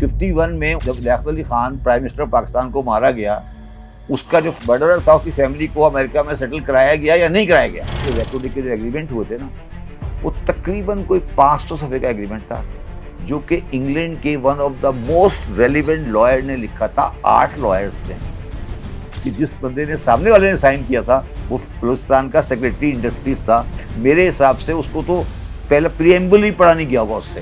51 میں جب Liaquat Ali Khan prime minister Pakistan کو مارا گیا، اس کا جو برڈر تھا اس کی فیملی کو امریکہ میں سیٹل کرایا گیا یا نہیں کرایا گیا؟ ریکوڈی کے جو ایگریمنٹ ہوئے تھے نا، وہ تقریباً کوئی 500 صفحے کا ایگریمنٹ تھا، جو کہ انگلینڈ کے one of the most relevant lawyer نے لکھا تھا، 8 لائرز نے، کہ جس بندے نے سامنے والے نے سائن کیا تھا وہ بلوچستان کا سیکریٹری انڈسٹریز تھا۔ میرے حساب سے اس کو تو پہلے پریمبل ہی پڑھا نہیں گیا ہوگا اس سے۔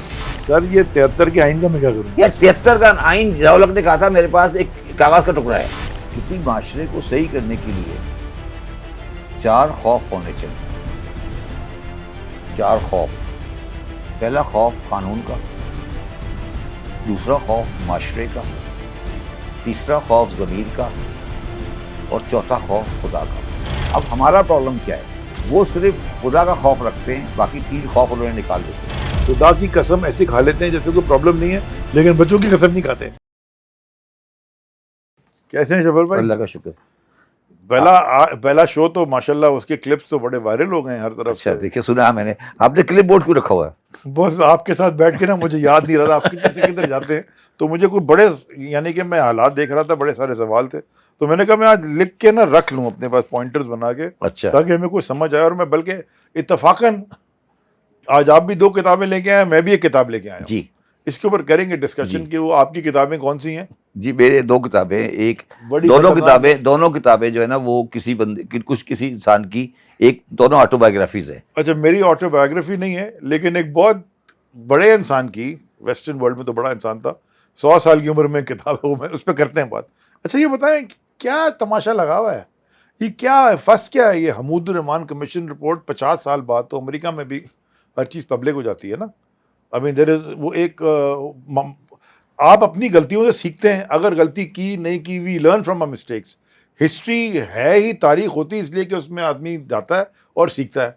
سر یہ 73 کے آئین کا میں کیا کروں؟ یا 73 کا آئین ضیاء-ال-حق نے کہا تھا میرے پاس ایک کاغذ کا ٹکڑا ہے۔ کسی معاشرے کو صحیح کرنے کے لیے 4 خوف ہونے چاہیے، 4 خوف۔ پہلا خوف قانون کا، دوسرا خوف معاشرے کا، تیسرا خوف ضمیر کا، اور چوتھا خوف خدا کا۔ اب ہمارا پرابلم کیا ہے؟ وہ صرف خدا کا خوف رکھتے ہیں، باقی 3 خوف انہوں نے نکال دیتے ہیں۔ خدا کی قسم ایسے کھا لیتے ہیں جیسے کوئی پرابلم نہیں ہے، لیکن بچوں کی قسم نہیں کھاتے۔ کیسے ہیں شفر بھائی؟ اللہ کا شکر۔ پہلا شو تو ماشاءاللہ اس کے کلپس تو بڑے وائرل ہو گئے ہیں ہر طرف۔ اچھا دیکھیں، سنا میں نے، آپ نے کلپ بورڈ کیوں رکھا ہوا ہے؟ بس آپ کے ساتھ بیٹھ کے نا مجھے یاد نہیں رہا تھا آپ کدھر سے کدھر جاتے ہیں، تو مجھے کوئی بڑے، یعنی کہ میں حالات دیکھ رہا تھا، بڑے سارے سوال تھے، تو میں نے کہا میں آج لکھ کے نا رکھ لوں اپنے پاس پوائنٹرز بنا کے، اچھا تاکہ ہمیں کوئی سمجھ آئے۔ اور میں بلکہ اتفاقاً آج آپ بھی 2 کتابیں لے کے آئے، میں بھی ایک کتاب لے کے آیا ہوں۔ جی اس کے اوپر کریں گے ڈسکشن کہ وہ آپ کی کتابیں کون سی ہیں؟ جی، میرے 2 کتابیں، ایک بڑی دونوں کتابیں جو ہے نا وہ کسی بندے کسی انسان کی، ایک دونوں آٹو بایوگرافیز ہے۔ اچھا، میری آٹو بایوگرافی نہیں ہے، لیکن ایک بہت بڑے انسان کی، ویسٹرن ورلڈ میں تو بڑا انسان تھا، 100 سال کی عمر میں کتاب ہے، وہ اس پہ کرتے ہیں بات۔ اچھا یہ بتائیں کیا تماشا لگا ہوا ہے؟ یہ کیا ہے، فس کیا ہے؟ یہ حمود الرحمان کمیشن رپورٹ 50 سال بعد تو امریکہ میں بھی ہر چیز پبلک ہو جاتی ہے نا۔ I mean, there is وہ ایک آپ اپنی غلطیوں سے سیکھتے ہیں، اگر غلطی کی نہیں کی، we learn from our mistakes۔ History ہے ہی تاریخ ہوتی ہے اس لیے کہ اس میں آدمی جاتا ہے اور سیکھتا ہے،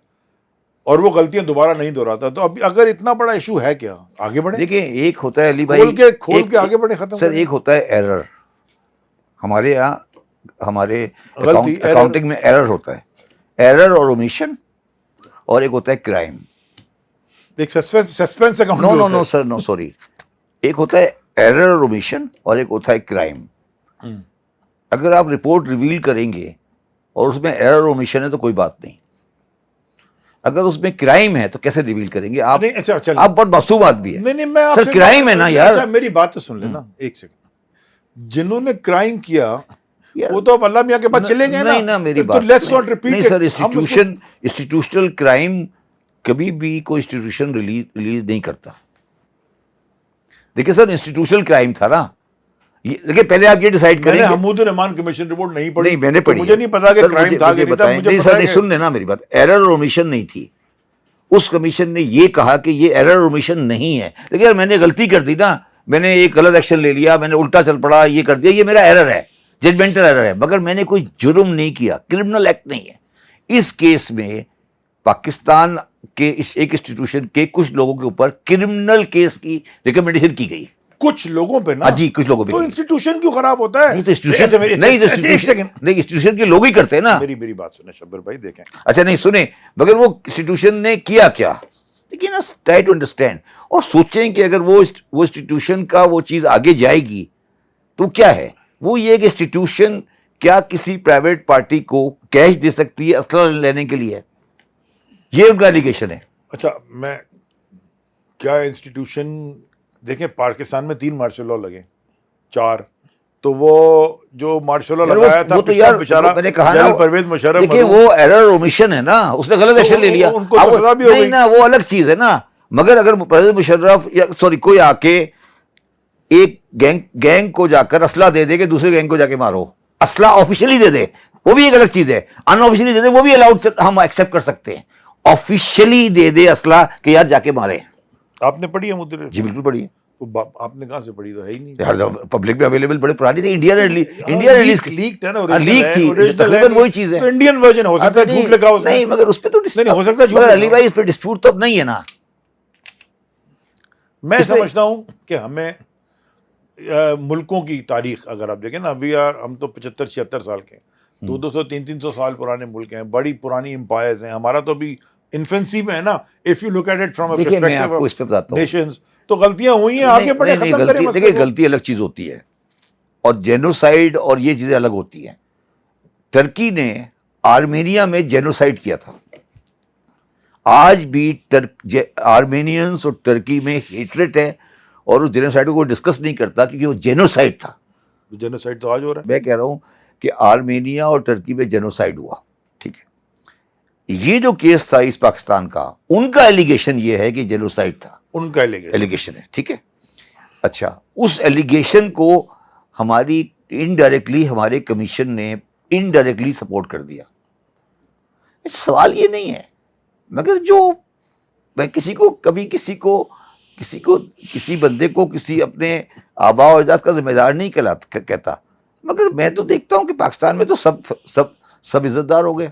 اور وہ غلطیاں دوبارہ نہیں دہراتا۔ تو اب اگر اتنا بڑا ایشو ہے، کیا آگے بڑھیں؟ دیکھیں، ایک ہوتا ہے علی بھائی، کھول کے آگے بڑھیں، ختم سر کریں۔ ایک ہوتا ہے ایرر۔ ہمارے یہاں ہمارے غلطی، اکاؤنٹنگ میں ایرر ہوتا ہے، ایرر اور اومیشن، اور ایک ہوتا ہے کرائم۔ ایک سسپینس اکاؤنٹ نو سر، نو سوری، ایک ہوتا ہے ایرر اور اومیشن، اور ایک ہوتا ہے کرائم۔ اگر آپ رپورٹ ریویل کریں گے اور اس میں ایرر اور اومیشن ہے تو کوئی بات نہیں، اگر اس میں کرائم ہے تو کیسے ریویل کریں گے آپ؟ آپ بہت معصوم آدمی ہے۔ نہیں، میں سر کرائم ہے نا یار۔ اچھا میری بات تو سن لینا ایک سیکنڈ۔ جنہوں نے کرائم کیا وہ تو اب اللہ میاں کے پاس چلے گئے نا۔ نہیں نا، میری بات نہیں سر، انسٹیٹیوشنل کرائم کبھی بھی کوئی انسٹیٹیوشن ریلیز نہیں کرتا۔ دیکھیں سر، انسٹیٹیوشنل کرائم تھا نا، دیکھیں پہلے آپ یہ ڈیسائیڈ کریں میں گے۔ نے حمود الرحمان کمیشن رپورٹ نہیں پڑھی۔ نہیں، میں نے پڑھی، مجھے نہیں پتا کہ کرائم تھا کہ نہیں تھا۔ نہیں سر، نہیں سن لینا میری بات، ایرر اور اومیشن نہیں تھی۔ اس کمیشن نے یہ کہا کہ یہ ایرر اور اومیشن نہیں ہے، لیکن یار میں نے غلطی کر دی نا، میں نے ایک غلط ایکشن لے لیا، میں نے الٹا چل پڑا، یہ کر دیا، یہ میرا ایرر ہے، ججمنٹل ایرر ہے، مگر میں نے کوئی جرم نہیں کیا، کرمنل ایکٹ نہیں ہے۔ اس کیس میں پاکستان کے ایک انسٹیٹیوشن کے کچھ لوگوں کے اوپر کرمنل کیس کی ریکمنڈیشن کی گئی، کچھ لوگوں پہ نا۔ جی کچھ لوگوں پہ۔ تو انسٹیٹیوشن کیوں خراب ہوتا ہے؟ نہیں تو انسٹیٹیوشن کے لوگ ہی کرتے ہیں نا۔ میری بات سنیں شبر بھائی، دیکھیں۔ اچھا نہیں سنیں، مگر وہ انسٹیٹیوشن نے کیا کیا، دیکھیے نا، ٹرائی ٹو انڈرسٹینڈ، اور سوچیں کہ اگر وہ انسٹیٹیوشن کا وہ چیز آگے جائے گی تو کیا ہے، وہ یہ کہ انسٹیٹیوشن کیا کسی پرائیویٹ پارٹی کو کیش دے سکتی ہے اسلحہ لینے کے لیے؟ یہ ان کا ایلیگیشن ہے۔ اچھا میں کیا انسٹیٹیوشن، دیکھیں پاکستان میں 3 مارشل لاء لگے، 4، تو وہ جو مارشل لاء لگایا تھا، وہ تو یار میں نے کہا نا، پرویز مشرف، دیکھیں وہ ایرر اومیشن ہے نا، اس نے غلط ایکشن لے لیا، ان کو تو سزا بھی ہو گئی۔ نہیں نا، وہ الگ چیز ہے نا۔ مگر اگر پرویز مشرف یا سوری کوئی آ کے ایک گینگ کو جا کر اسلحہ دے دے کہ دوسرے گینگ کو جا کے مارو، اسلحہ آفیشلی دے دے، وہ بھی ایک الگ چیز ہے۔ ان آفیشلی دے دے وہ بھی الاؤڈ، ہم ایکسیپٹ کر سکتے ہیں۔ آفیشلی دے دے اسلحہ کہ یار جا کے مارے۔ آپ نے پڑھی ہے مدر؟ جی بالکل پڑھی ہے۔ آپ نے کہاں سے پڑھی؟ تو ہے ہی نہیں، پبلک میں اویلیبل، بڑے پرانی تھی، انڈیا نے لیک ہے نا، لیک تھی، تقریباً وہی چیز ہے۔ انڈین ورژن ہو سکتا ہے، جھوٹ لکھا ہو سکتا ہے۔ نہیں مگر اس پہ تو نہیں ہو سکتا جھوٹ، مگر علی بھائی اس پہ ڈسپیوٹ تو اب نہیں ہے نا۔ میں سمجھتا ہوں کہ ہمیں ملکوں کی تاریخ اگر آپ دیکھیں نا، ابھی ہم تو 75-76 سال کے ہیں، 200-300 سال پرانے ملک ہیں، بڑی پرانی امپائرز ہیں، ہمارا تو ابھی انفینسی میں ہے نا. If you look at it from a دیکھیے میں آپ پرسپیکٹو کو اس پہ بتاتا ہوں, نیشنز, تو غلطیاں ہوئی ہیں, آگے بڑھے, ختم کریں غلطی, مسئلے دیکھیے کو. غلطی الگ چیز ہوتی ہے اور جینوسائیڈ اور یہ چیزیں الگ ہوتی ہیں. ٹرکی نے آرمینیا میں جینوسائیڈ کیا تھا. آج بھی آرمینینس اور ٹرکی میں ہیٹریٹ ہے اور اس جینوسائیڈ کو کوئی ڈسکس نہیں کرتا کیونکہ وہ جینوسائیڈ تھا. جینوسائیڈ تو آج ہو رہا ہے. میں کہہ رہا ہوں کہ آرمینیا اور ٹرکی میں جینوسائیڈ ہوا, ٹھیک ہے. یہ جو کیس تھا اس پاکستان کا, ان کا ایلیگیشن یہ ہے کہ جینوسائیڈ تھا, ان کا ایلیگیشن ہے, ٹھیک ہے. اچھا, اس ایلیگیشن کو ہماری انڈائریکٹلی ہمارے کمیشن نے انڈائریکٹلی سپورٹ کر دیا. سوال یہ نہیں ہے, مگر جو میں کسی کو کبھی کسی بندے کو کسی اپنے آبا و اجداد کا ذمہ دار نہیں کہتا, مگر میں تو دیکھتا ہوں کہ پاکستان میں تو سب عزت دار ہو گئے,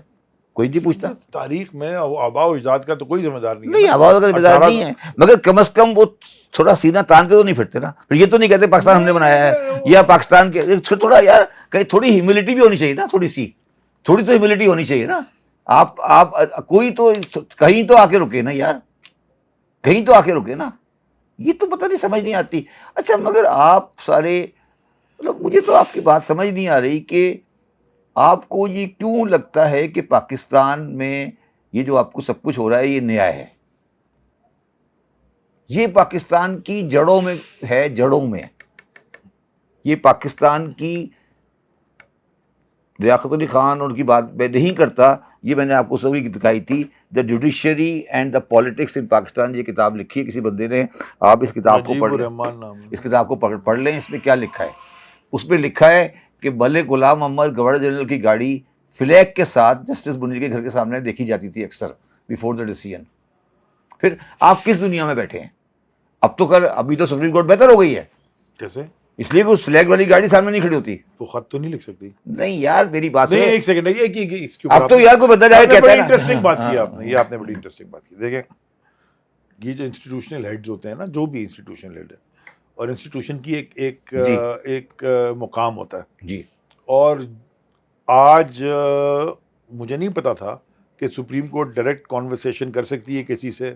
کوئی نہیں پوچھتا. تاریخ میں آباء و اجداد کا تو کوئی ذمہ دار نہیں ہے. نہیں, آبا و اجداد کا ذمہ دار نہیں ہے, مگر کم از کم وہ تھوڑا سینہ تان کے تو نہیں پھرتے نا. پھر یہ تو نہیں کہتے پاکستان ہم نے بنایا ہے یا پاکستان کے, تھوڑا یار کہیں تھوڑی ہیوملٹی بھی ہونی چاہیے نا, تھوڑی تو ہیوملٹی ہونی چاہیے نا. آپ کوئی تو کہیں تو آ کے رکے نا یار, کہیں تو آ کے رکے نا. یہ تو پتہ نہیں سمجھ نہیں آتی. اچھا مگر آپ سارے, مطلب مجھے تو آپ کی بات سمجھ نہیں آ رہی کہ آپ کو یہ کیوں لگتا ہے کہ پاکستان میں یہ جو آپ کو سب کچھ ہو رہا ہے یہ نیا ہے. یہ پاکستان کی جڑوں میں ہے, جڑوں میں. یہ پاکستان کی لیاقت علی خان اور ان کی بات میں نہیں کرتا, یہ میں نے آپ کو سبھی دکھائی تھی, the judiciary and the politics in Pakistan, یہ کتاب لکھی ہے کسی بندے نے. آپ اس کتاب کو پڑھ لیں, اس کتاب کو پڑھ لیں. اس میں کیا لکھا ہے؟ اس میں لکھا ہے کہ ملک غلام محمد گورنر جنرل کی گاڑی فلیگ کے ساتھ جسٹس منیر کے گھر کے سامنے دیکھی جاتی تھی اکثر بیفور دا ڈیسیژن. پھر آپ کس دنیا میں بیٹھے ہیں؟ اب تو ابھی تو سپریم کورٹ بہتر ہو گئی ہے. کیسے؟ اس لیے کہ اس فلیگ والی گاڑی سامنے نہیں کھڑی ہوتی. تو خط تو نہیں لکھ سکتی. نہیں یار میری بات نہیں, ایک سیکنڈ, اب تو یار کوئی بندہ جائے کہتا ہے نا. انٹرسٹنگ بات کی آپ نے, یہ آپ نے بڑی انٹرسٹنگ بات کی. دیکھیں یہ جو انسٹیٹیوشنل ہیڈز ہوتے ہیں نا, جو بھی انسٹیٹیوشنل ہیڈ ہے, اور انسٹیٹیوشن کی ایک مقام ہوتا ہے جی. اور آج مجھے نہیں پتا تھا کہ سپریم کورٹ ڈائریکٹ کانورسیشن کر سکتی ہے کسی سے,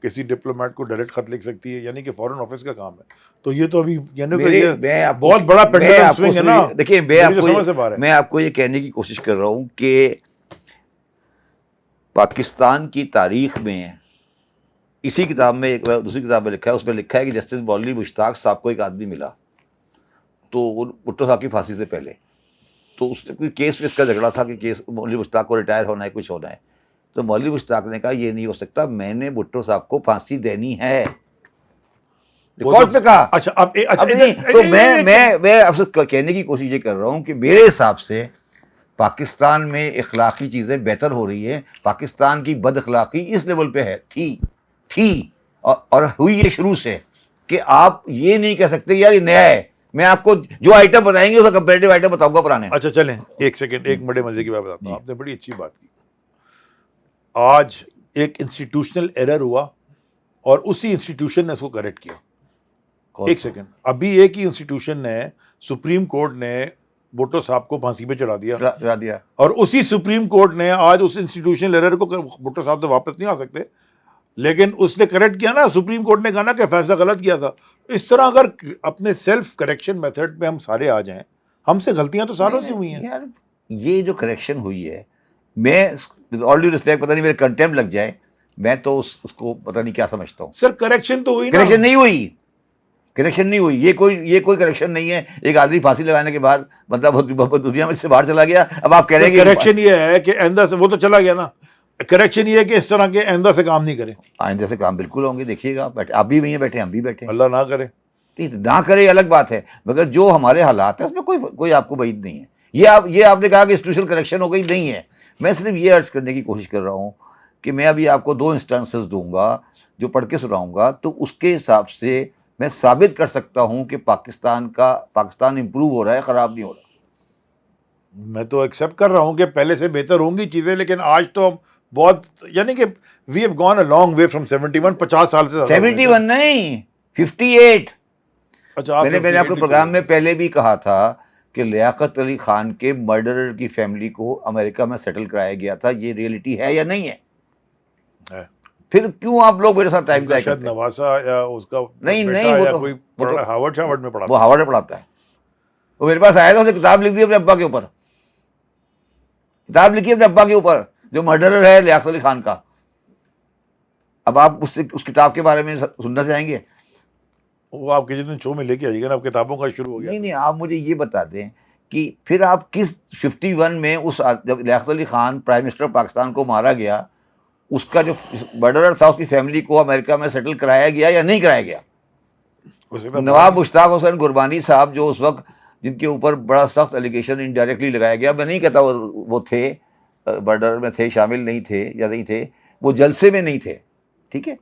کسی ڈپلومیٹ کو ڈائریکٹ خط لکھ سکتی ہے, یعنی کہ فارن آفس کا کام ہے. تو یہ تو ابھی یعنی کہ بہت بڑا پینڈولم سوئنگ ہے نا. دیکھیے میں آپ کو یہ کہنے کی کوشش کر رہا ہوں کہ پاکستان کی تاریخ میں اسی کتاب میں ایک دوسری کتاب میں لکھا ہے, اس میں لکھا ہے کہ جسٹس مولوی مشتاق صاحب کو ایک آدمی ملا تو بھٹو صاحب کی پھانسی سے پہلے, تو اس نے کوئی کیس ویس کا جھگڑا تھا کہ کیس مولوی مشتاق کو ریٹائر ہونا ہے, کچھ ہونا ہے. تو مولوی مشتاق نے کہا یہ نہیں ہو سکتا, میں نے بھٹو صاحب کو پھانسی دینی ہے, ریکارڈ پہ کہا. اچھا تو میں آپ سے کہنے کی کوشش یہ کر رہا ہوں کہ میرے حساب سے پاکستان میں اخلاقی چیزیں بہتر ہو رہی ہیں. پاکستان کی بد اخلاقی اس لیول پہ ہے, تھی اور ہوئی یہ شروع سے, کہ آپ یہ نہیں کہہ سکتے یار یہ نیا ہے. میں آپ کو جو آئٹم بتائیں گے اس کا کمپیریٹیو آئٹم بتاؤں گا پرانے. اچھا چلیں ایک سیکنڈ, ایک بڑے مزے کی بات بتاتا ہوں. آپ نے بڑی اچھی بات کی. آج ایک انسٹیٹیوشنل ایرر ہوا اور اسی انسٹیٹیوشن نے اس کو کریکٹ کیا. ایک سیکنڈ, ابھی ایک ہی انسٹیٹیوشن نے, سپریم کورٹ نے بھٹو صاحب کو پھانسی پہ چڑھا دیا, اور اسی سپریم کورٹ نے آج اس انسٹیٹیوشنل ایرر کو, بھٹو صاحب تو واپس نہیں آ سکتے, لیکن اس نے کریکٹ کیا نا. سپریم کورٹ نے کہا نا کہ فیصلہ غلط کیا تھا. اس طرح اگر اپنے سیلف کریکشن میتھڈ پہ ہم سارے آ جائیں, ہم سے غلطیاں تو سالوں سے ہوئی ہیں یار. یہ جو کریکشن ہوئی ہے, میں آل ڈیو رسپیکٹ, پتہ نہیں میرے کنٹمپٹ لگ جائے, میں تو اس کو پتہ نہیں کیا سمجھتا ہوں. سر کریکشن تو ہوئی نا. کریکشن نہیں ہوئی, کریکشن نہیں ہوئی. یہ کوئی کریکشن نہیں ہے. ایک آدمی پھانسی لگانے کے بعد بندہ بہت دنیا میں سے باہر چلا گیا. اب آپ کہہ رہے ہیں کہ کریکشن یہ ہے کہ آئندہ سے, وہ تو چلا گیا نا, کریکشن یہ ہے کہ اس طرح کے آئندہ سے کام نہیں کریں. آئندہ سے کام بالکل ہوں گے, دیکھیے گا. آپ بھی وہیں بیٹھے, ہم بھی بیٹھے. اللہ نہ کرے, نہ کرے الگ بات ہے, مگر جو ہمارے حالات ہیں اس میں کوئی آپ کو بعید نہیں ہے. یہ آپ نے کہا کہ انسٹیٹیوشنل کریکشن ہو گئی, نہیں ہے. میں صرف یہ عرض کرنے کی کوشش کر رہا ہوں کہ میں ابھی آپ کو 2 انسٹانسز دوں گا جو پڑھ کے سناؤں گا, تو اس کے حساب سے میں ثابت کر سکتا ہوں کہ پاکستان امپروو ہو رہا ہے, خراب نہیں ہو رہا. میں تو ایکسیپٹ کر رہا ہوں کہ پہلے سے بہتر ہوں گی چیزیں, لیکن آج تو بہت, یعنی کہ we have gone a long way from 71, 50 سال سے 71 نہیں 58. اچھا, میں نے آپ کے پروگرام میں پہلے بھی کہا تھا کہ لیاقت علی خان کے مرڈرر کی فیملی کو امریکہ میں سیٹل کرایا گیا تھا. یہ ریئلٹی ہے یا نہیں ہے؟ ہے۔ پھر کیوں آپ لوگ میرے ساتھ ٹائم ضائع شاید کرتے ہیں؟ نواسا یا اس کا نہیں بیٹا نہیں، یا کوئی ہارورڈ شارورڈ میں پڑھا وہ ہارورڈ میں پڑھاتا ہے. وہ میرے پاس آیا تھا، اس نے کتاب لکھ دی اپنے ابا کے اوپر، کتاب لکھی اپنے ابا کے اوپر جو مرڈرر ہے لیاقت علی خان کا. اب آپ اس کتاب کے بارے میں سننا چاہیں گے؟ وہ آپ کے جتنے شو میں لے کے آئیے گا نا، اب کتابوں کا شروع ہو گیا. نہیں نہیں، آپ مجھے یہ بتا دیں کہ پھر آپ کس 51 میں جب لیاقت علی خان پرائم منسٹر پاکستان کو مارا گیا، اس کا جو مرڈرر تھا اس کی فیملی کو امریکہ میں سیٹل کرایا گیا یا نہیں کرایا گیا؟ نواب مشتاق حسین قربانی صاحب جو اس وقت جن کے اوپر بڑا سخت الیگیشن انڈائریکٹلی لگایا گیا، میں نہیں کہتا وہ تھے مرڈر میں تھے، شامل نہیں تھے یا نہیں تھے، وہ جلسے میں نہیں تھے، ٹھیک ہے،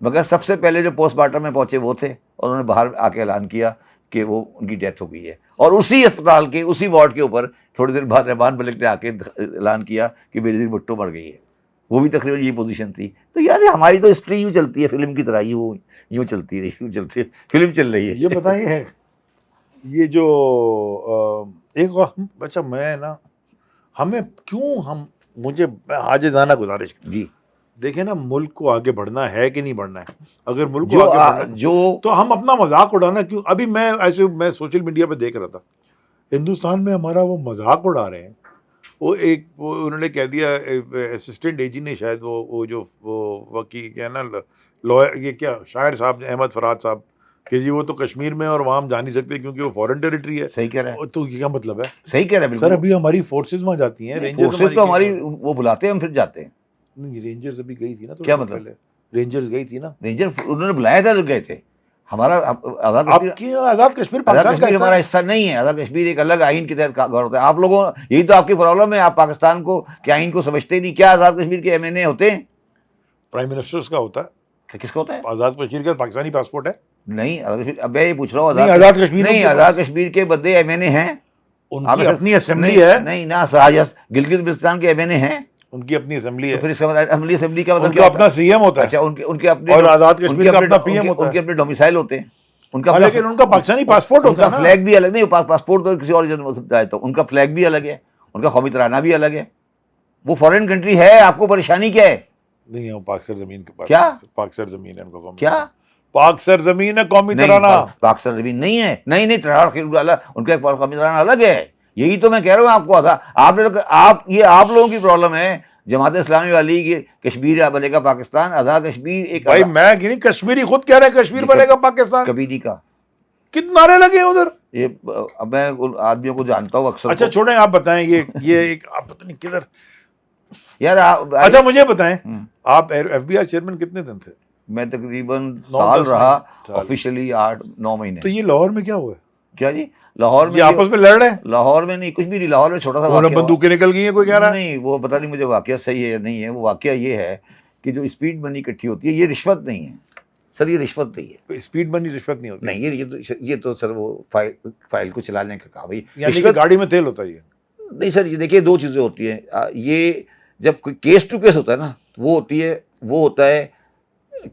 مگر سب سے پہلے جو پوسٹ مارٹم میں پہنچے وہ تھے، اور انہوں نے باہر آ کے اعلان کیا کہ وہ ان کی ڈیتھ ہو گئی ہے. اور اسی اسپتال کے اسی وارڈ کے اوپر تھوڑی دیر بعد رحمان ملک نے آ کے اعلان کیا کہ بینظیر بھٹو مر گئی ہے. وہ بھی تقریباً یہی پوزیشن تھی. تو یار ہماری تو ہسٹری یوں چلتی ہے فلم کی طرح، یوں چلتی رہی، یوں چلتی ہے، فلم چل رہی ہے. یہ بتائیے، یہ جو ایک اچھا میں نا، ہمیں کیوں مجھے عاجزانہ گزارش جی دیکھیں نا، ملک کو آگے بڑھنا ہے کہ نہیں بڑھنا ہے؟ اگر ملک کو جو آگے بڑھنا ہے جو تو ہم اپنا مذاق اڑانا کیوں؟ ابھی میں سوشل میڈیا پہ دیکھ رہا تھا، ہندوستان میں ہمارا وہ مذاق اڑا رہے ہیں. وہ انہوں نے کہہ دیا، اسسٹنٹ اے جی نے شاید وہ جو وکیل کیا نا لوئر، یہ کیا شاعر صاحب احمد فراد صاحب، کہ جی وہ تو کشمیر میں اور وہاں ہم جا نہیں سکتے کیونکہ وہ فورن ٹیریٹری ہے. صحیح کہہ رہے ہیں، تو یہ کیا مطلب ہے؟ صحیح کہہ رہے ہیں سر بالکل. ابھی ہماری فورسز وہاں جاتی ہیں، فورسز تو ہماری وہ بلاتے ہیں، ہم پھر جاتے ہیں. نہیں، رینجرز ابھی گئی تھی نا، کیا مطلب؟ رینجرز گئی تھی نا. رینجر انہوں نے بلایا تھا تو گئے تھے. ہمارا آزاد آپ کی آزاد کشمیر آزاد پاکستان کا کشمیر ہمارا حصہ نہیں ہے. آزاد کشمیر ایک الگ آئین کے تحت گور ہوتا ہے. آپ لوگوں، یہی تو آپ کی پرابلم ہے، آپ پاکستان کو کے آئین کو سمجھتے نہیں. کیا آزاد کشمیر کے ایم این اے ہوتے ہیں؟ پرائم منسٹرز کا ہوتا ہے. کس کا ہوتا ہے؟ آزاد کشمیر کا پاکستانی پاسپورٹ ہے. نہیں آزاد کشمیر، اب میں یہ پوچھ رہا ہوں، آزاد کشمیر نہیں، آزاد کشمیر کے بدے ایم این اے ہیں. ان کی اپنی اسمبلی ہے. نہیں نہ، گلگت بلتستان کے ایم این اے ہیں، ان کی اپنی اسمبلی ہے. پھر اس کا اسمبلی کا مطلب ان کا اپنا سی ایم ہوتا ہے. اچھا، ان کے اپنے، اور آزاد کشمیر کا اپنا پی ایم ہوتا ہے. ان کے اپنے ڈومیسائل ہوتے ہیں. ان کا لیکن ان کا پاکستانی پاسپورٹ ہوتا ہے. ان کا فلیگ بھی الگ، نہیں پاسپورٹ تو کسی اور ہو سکتا ہے، تو ان کا فلیگ بھی الگ ہے، ان کا قومی ترانہ بھی الگ ہے. وہ فورن کنٹری ہے، آپ کو پریشانی کیا ہے؟ نہیں، وہ پاک سر زمین کے پاس. کیا پاک سر زمین ہے ان کا؟ کیا پاک سر زمین ہے قومی ترانہ؟ پاک سر زمین نہیں ہے. نہیں ترانہ ان کا قومی ترانہ الگ ہے. یہی تو میں کہہ رہا ہوں آپ کو. آپ نے تو آپ لوگوں کی پرابلم ہے، جماعت اسلامی والی کی کشمیر بنے گا پاکستان، آزاد کشمیر ایک. بھائی میں نہیں، کشمیری خود کہہ رہے ہیں کشمیر بنے گا پاکستان. کبھی نہیں کہا. کتنے نعرے لگے ہیں ادھر. یہ اب میں آدمیوں کو جانتا ہوں اکثر. اچھا چھوڑیں، آپ بتائیں، یہ ایک آپ پتہ نہیں کدھر. یار اچھا مجھے بتائیں، آپ ایف بی آئی چیئرمین کتنے دن تھے؟ میں تقریباً سال رہا، آفیشیلی 8-9 مہینے. تو یہ لاہور میں کیا ہوا ہے؟ کیا جی لاہور میں؟ یہ آپس میں لڑ رہے ہیں؟ لاہور میں نہیں، کچھ بھی نہیں. لاہور میں چھوٹا سا واقعہ، بندوقیں نکل گئی ہیں کوئی کہہ رہا ہے. نہیں وہ پتہ نہیں مجھے واقعہ صحیح ہے یا نہیں ہے. وہ واقعہ یہ ہے کہ جو اسپیڈ منی اکٹھی ہوتی ہے، یہ رشوت نہیں ہے سر، یہ رشوت نہیں ہے. اسپیڈ منی رشوت نہیں ہوتی؟ نہیں، یہ تو سر وہ فائل کو چلانے کا کام ہے. یعنی کہ گاڑی میں تیل ہوتا ہے؟ نہیں سر، یہ دیکھیے دو چیزیں ہوتی ہیں. یہ جب کوئی کیس ٹو کیس ہوتا ہے نا، وہ ہوتا ہے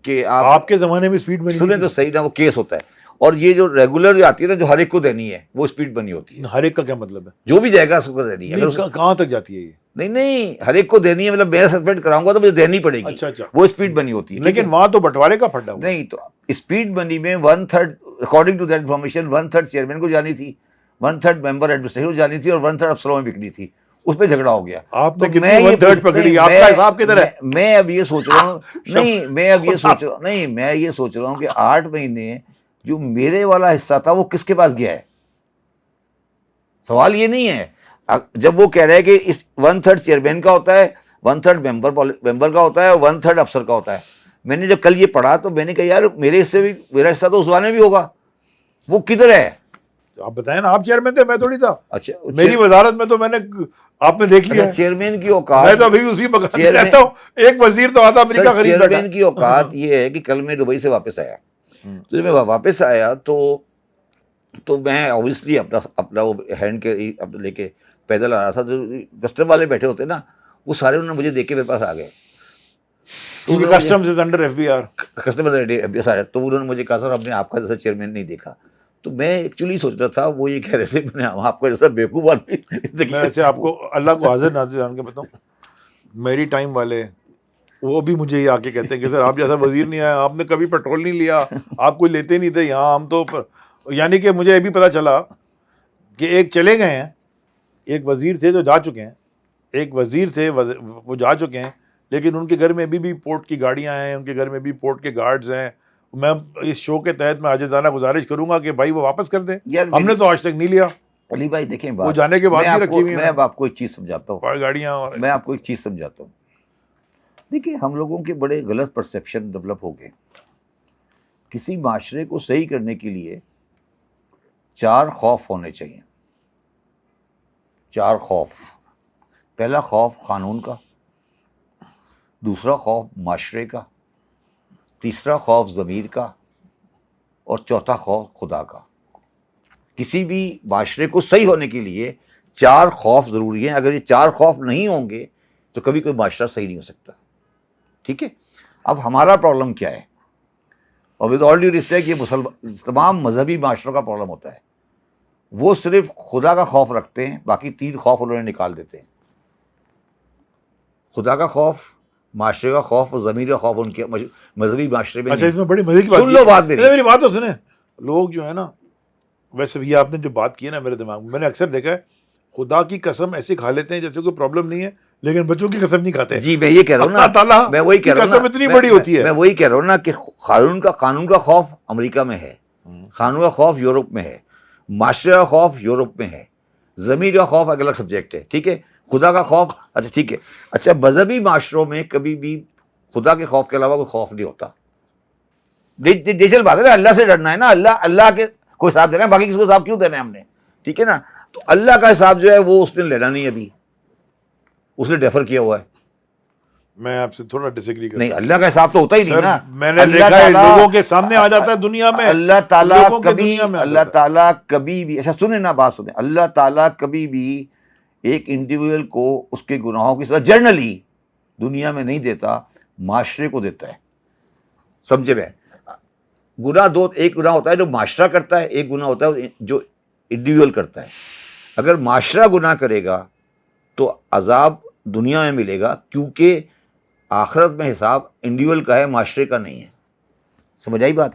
کہ آپ کے زمانے میں اسپیڈ منی سنیں تو صحیح نا، وہ کیس ہوتا ہے. اور یہ جو ریگولر جو آتی ہے نا، جو ہر ایک کو دینی ہے، وہ اسپیڈ منی ہوتی ہے. ہر ایک کا کیا مطلب ہے؟ جو بھی جائے گا اس کو دینی ہے. کہاں تک جاتی ہے یہ؟ نہیں ہر ایک کو دینی ہے، مطلب میں سسپینڈ کراؤں گا تو مجھے دینی پڑے گی. اچھا وہ اسپیڈ منی ہوتی ہے. لیکن وہاں تو بٹوارے کا پھڈا ہوا. نہیں، تو اسپیڈ منی میں 1/3 according to that information 1/3 chairman کو جانی تھی، 1/3 ممبر ایڈمنسٹریشن کو جانی تھی، اور 1/3 افسروں میں بکنی تھی. اس پہ جھگڑا ہو گیا. آپ نے کتنی 1/3 پکڑی؟ آپ کا حساب کدھر ہے؟ میں اب یہ سوچ رہا ہوں، میں یہ سوچ رہا ہوں کہ 8 مہینے جو میرے والا حصہ تھا وہ کس کے پاس گیا ہے. سوال یہ نہیں ہے. جب وہ کہہ رہے ہیں کہ 1/3 چیئرمین کا ہوتا ہے، 1/3 ممبر کا ہوتا ہے، اور 1/3 افسر کا ہوتا ہے. میں نے جب کل یہ پڑھا تو میں نے کہا یار میرے حصے بھی، میرا حصہ تو اس والے میں بھی ہوگا. وہ کدھر ہے؟ آپ بتائیں نا، آپ چیئرمین تھے، میں تھوڑی تھا. اچھا میری وزارت میں تو میں نے، آپ نے دیکھ لیا چیئرمین کی اوقات. میں تو ابھی اسی مقام پہ رہتا ہوں. ایک وزیر تو آتا امریکہ خرید بیٹھا. چیئرمین کی اوقات یہ ہے کہ کل میں دبئی سے واپس آیا. تو جب میں واپس آیا تو میں اوبیسلی اپنا وہ ہینڈ کے لے کے پیدل آ رہا تھا. جو کسٹم والے بیٹھے ہوتے نا، وہ سارے انہوں نے مجھے دیکھ کے میرے پاس آ گئے. Customs is under F B R. تو انہوں نے مجھے کہا سر ہم نے آپ کا جیسا چیئرمین نہیں دیکھا. تو میں ایکچولی سوچ رہا تھا، وہ یہ کہہ رہے تھے میں آپ کا جیسا بیوقوف آدمی. میں ایسے آپ کو اللہ کو حاضر ناظر جان کے بتاؤں، میری ٹائم والے وہ بھی مجھے یہ آ کے کہتے ہیں کہ سر آپ جیسا وزیر نہیں آیا, آپ نے کبھی پیٹرول نہیں لیا, آپ کوئی لیتے نہیں تھے یہاں, ہم تو یعنی کہ مجھے یہ بھی پتا چلا کہ ایک چلے گئے ہیں, ایک وزیر تھے جو جا چکے ہیں, ایک وزیر تھے وہ جا چکے ہیں, لیکن ان کے گھر میں ابھی بھی پورٹ کی گاڑیاں ہیں, ان کے گھر میں بھی پورٹ کے گارڈز ہیں. میں اس شو کے تحت میں عاجزانہ گزارش کروں گا کہ بھائی وہ واپس کر دیں, ہم نے تو آج تک نہیں لیا. علی بھائی دیکھیں وہ بات, جانے کے بعد بھی رکھی ہوئی میں ہیں اب آپ کو ایک چیز سمجھاتا ہوں, گاڑیاں. اور میں آپ کو ایک چیز سمجھاتا ہوں. دیکھیں ہم لوگوں کے بڑے غلط پرسیپشن ڈیولپ ہو گئے. کسی معاشرے کو صحیح کرنے کے لیے 4 خوف ہونے چاہیے. 4 خوف. پہلا خوف قانون کا, دوسرا خوف معاشرے کا, تیسرا خوف ضمیر کا, اور چوتھا خوف خدا کا. کسی بھی معاشرے کو صحیح ہونے کے لیے 4 خوف ضروری ہیں. اگر یہ 4 خوف نہیں ہوں گے تو کبھی کوئی معاشرہ صحیح نہیں ہو سکتا. ٹھیک ہے. اب ہمارا پرابلم کیا ہے, اور ود آل ڈیو ریسپیکٹ یہ تمام مذہبی معاشروں کا پرابلم ہوتا ہے. وہ صرف خدا کا خوف رکھتے ہیں, باقی 3 خوف انہوں نے نکال دیتے ہیں. خدا کا خوف, معاشرے کا خوف اور ضمیر کا خوف ان کے مذہبی معاشرے میں اچھا, نہیں. اس میں بڑی مزے کی بات سن لو بات میری بات تو سنیں. لوگ جو ہے نا, ویسے یہ آپ نے جو بات کی ہے نا, میرے دماغ میں نے اکثر دیکھا ہے خدا کی قسم ایسی کھا لیتے ہیں جیسے کوئی پرابلم نہیں ہے, لیکن بچوں کی قسم نہیں کھاتے. جی میں یہ کہہ رہا ہوں نا, اللہ تعالیٰ میں وہی کہہ رہا ہوں قسم نا, اتنی بڑی ہوتی ہے. میں وہی کہہ رہا ہوں نا کہ قانون کا خوف امریکہ میں ہے, قانون کا خوف یورپ میں ہے, معاشرے کا خوف یورپ میں ہے, ضمیر کا خوف الگ سبجیکٹ ہے. ٹھیک ہے. خدا کا خوف, اچھا ٹھیک ہے. اچھا مذہبی معاشروں میں کبھی بھی خدا کے خوف کے علاوہ کوئی خوف نہیں ہوتا. نیچرل بات ہے نا, اللہ سے ڈرنا ہے نا, اللہ کے کو حساب دینا ہے, باقی کس کو حساب کیوں دینا ہے ہم نے. ٹھیک ہے نا. تو اللہ کا حساب جو ہے وہ اس نے لینا نہیں, ابھی اس نے ڈیفر کیا ہوا ہے. میں آپ سے تھوڑا ڈس ایگری کرتا ہوں. نہیں, اللہ کا حساب تو ہوتا ہی نہیں نا. میں نے دیکھا ہے لوگوں کے سامنے آ جاتا ہے دنیا میں, اللہ تعالیٰ کبھی بھی, اچھا سنیں نا بات سنیں, اللہ تعالیٰ کبھی بھی ایک انڈیویجول کو اس کے گناہوں کی سزا جنرلی دنیا میں نہیں دیتا, معاشرے کو دیتا ہے. سمجھے میں, گناہ دو, ایک گناہ ہوتا ہے جو معاشرہ کرتا ہے, ایک گناہ ہوتا ہے جو انڈیویجول کرتا ہے. اگر معاشرہ گناہ کرے گا تو عذاب دنیا میں ملے گا, کیونکہ آخرت میں حساب انڈیویجول کا ہے, معاشرے کا نہیں ہے. سمجھ آئی بات.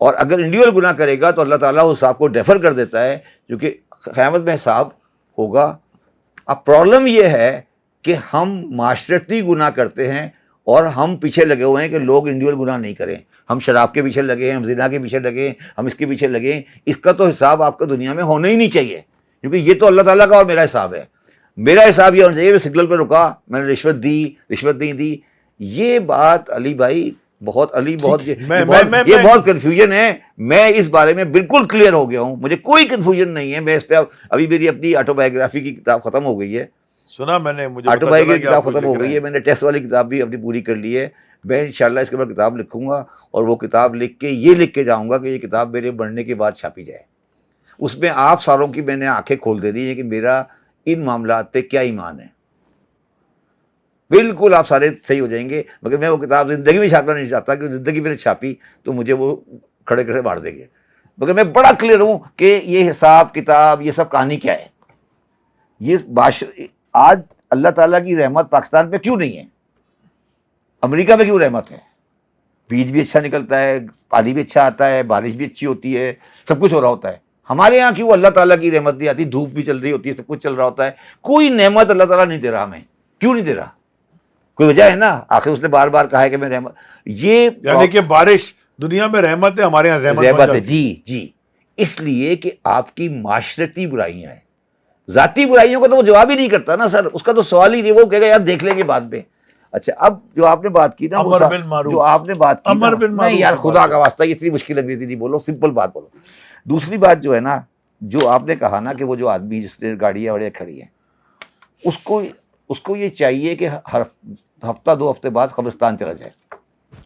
اور اگر انڈیویجول گناہ کرے گا تو اللہ تعالیٰ اس حساب کو ڈیفر کر دیتا ہے, کیونکہ قیامت میں حساب ہوگا. اب پرابلم یہ ہے کہ ہم معاشرتی گناہ کرتے ہیں اور ہم پیچھے لگے ہوئے ہیں کہ لوگ انڈیویجول گناہ نہیں کریں. ہم شراب کے پیچھے لگے ہیں, ہم زنا کے پیچھے لگے ہیں, ہم اس کے پیچھے لگے ہیں. اس کا تو حساب آپ کو دنیا میں ہونا ہی نہیں چاہیے, کیونکہ یہ تو اللہ تعالیٰ کا اور میرا حساب ہے. میرا حساب یہ ہونا چاہیے, میں سگنل پہ رکا, میں نے رشوت نہیں دی. یہ بات علی بھائی بہت یہ بہت کنفیوژن ہے. میں اس بارے میں بالکل کلیئر ہو گیا ہوں, مجھے کوئی کنفیوژن نہیں ہے. میں اس پہ ابھی میری اپنی آٹو بایوگرافی کی کتاب ختم ہو گئی ہے, سنا میں نے, مجھے آٹو بایوگرافی کی کتاب ختم ہو گئی ہے. میں نے ٹیسٹ والی کتاب بھی اپنی پوری کر لی ہے. میں انشاءاللہ اس کے بعد کتاب لکھوں گا, اور وہ کتاب لکھ کے یہ لکھ کے جاؤں گا کہ یہ کتاب میرے بڑھنے کے بعد چھاپی جائے. اس میں آپ ساروں کی میں نے آنکھیں کھول دے دی ہیں کہ میرا ان معاملات پہ کیا ایمان ہے. بالکل آپ سارے صحیح ہو جائیں گے. مگر میں وہ کتاب زندگی میں چھاپنا نہیں چاہتا, کہ زندگی میں نے چھاپی تو مجھے وہ کھڑے کھڑے مار دیں گے. مگر میں بڑا کلیئر ہوں کہ یہ حساب کتاب یہ سب کہانی کیا ہے. یہ آج اللہ تعالیٰ کی رحمت پاکستان پہ کیوں نہیں ہے, امریکہ پہ کیوں رحمت ہے؟ بیج بھی اچھا نکلتا ہے, پانی بھی اچھا آتا ہے, بارش بھی اچھی ہوتی ہے, سب کچھ ہو رہا ہوتا ہے. ہمارے یہاں کیوں اللہ تعالیٰ کی رحمت نہیں آتی؟ دھوپ بھی چل رہی ہوتی ہے, سب کچھ چل رہا ہوتا ہے, کوئی نعمت اللہ تعالیٰ نہیں دے رہا ہمیں. کیوں نہیں دے رہا؟ کوئی وجہ ہے نا. آخر اس نے بار بار کہا ہے کہ میں رحمت, یہ یعنی کہ بارش دنیا میں رحمت ہے, ہمارے یہاں رحمت ہے. جی اس لیے کہ آپ کی معاشرتی برائیاں ہیں, ذاتی برائیوں کا تو وہ جواب ہی نہیں کرتا نا سر, اس کا تو سوال ہی نہیں. وہ کہے گا یار دیکھ لیں گے بعد میں. اچھا اب جو آپ نے بات کی نا, جو آپ نے بات کی نہیں یار, خدا کا واسطہ یہ اتنی مشکل لگ رہی تھی, نہیں بولو, سمپل بات بولو. دوسری بات جو ہے نا, جو آپ نے کہا نا کہ وہ جو آدمی جس نے گاڑیاں وڑیاں کھڑی ہیں, اس کو یہ چاہیے کہ ہر ہفتہ 2 ہفتے بعد قبرستان چلا جائے.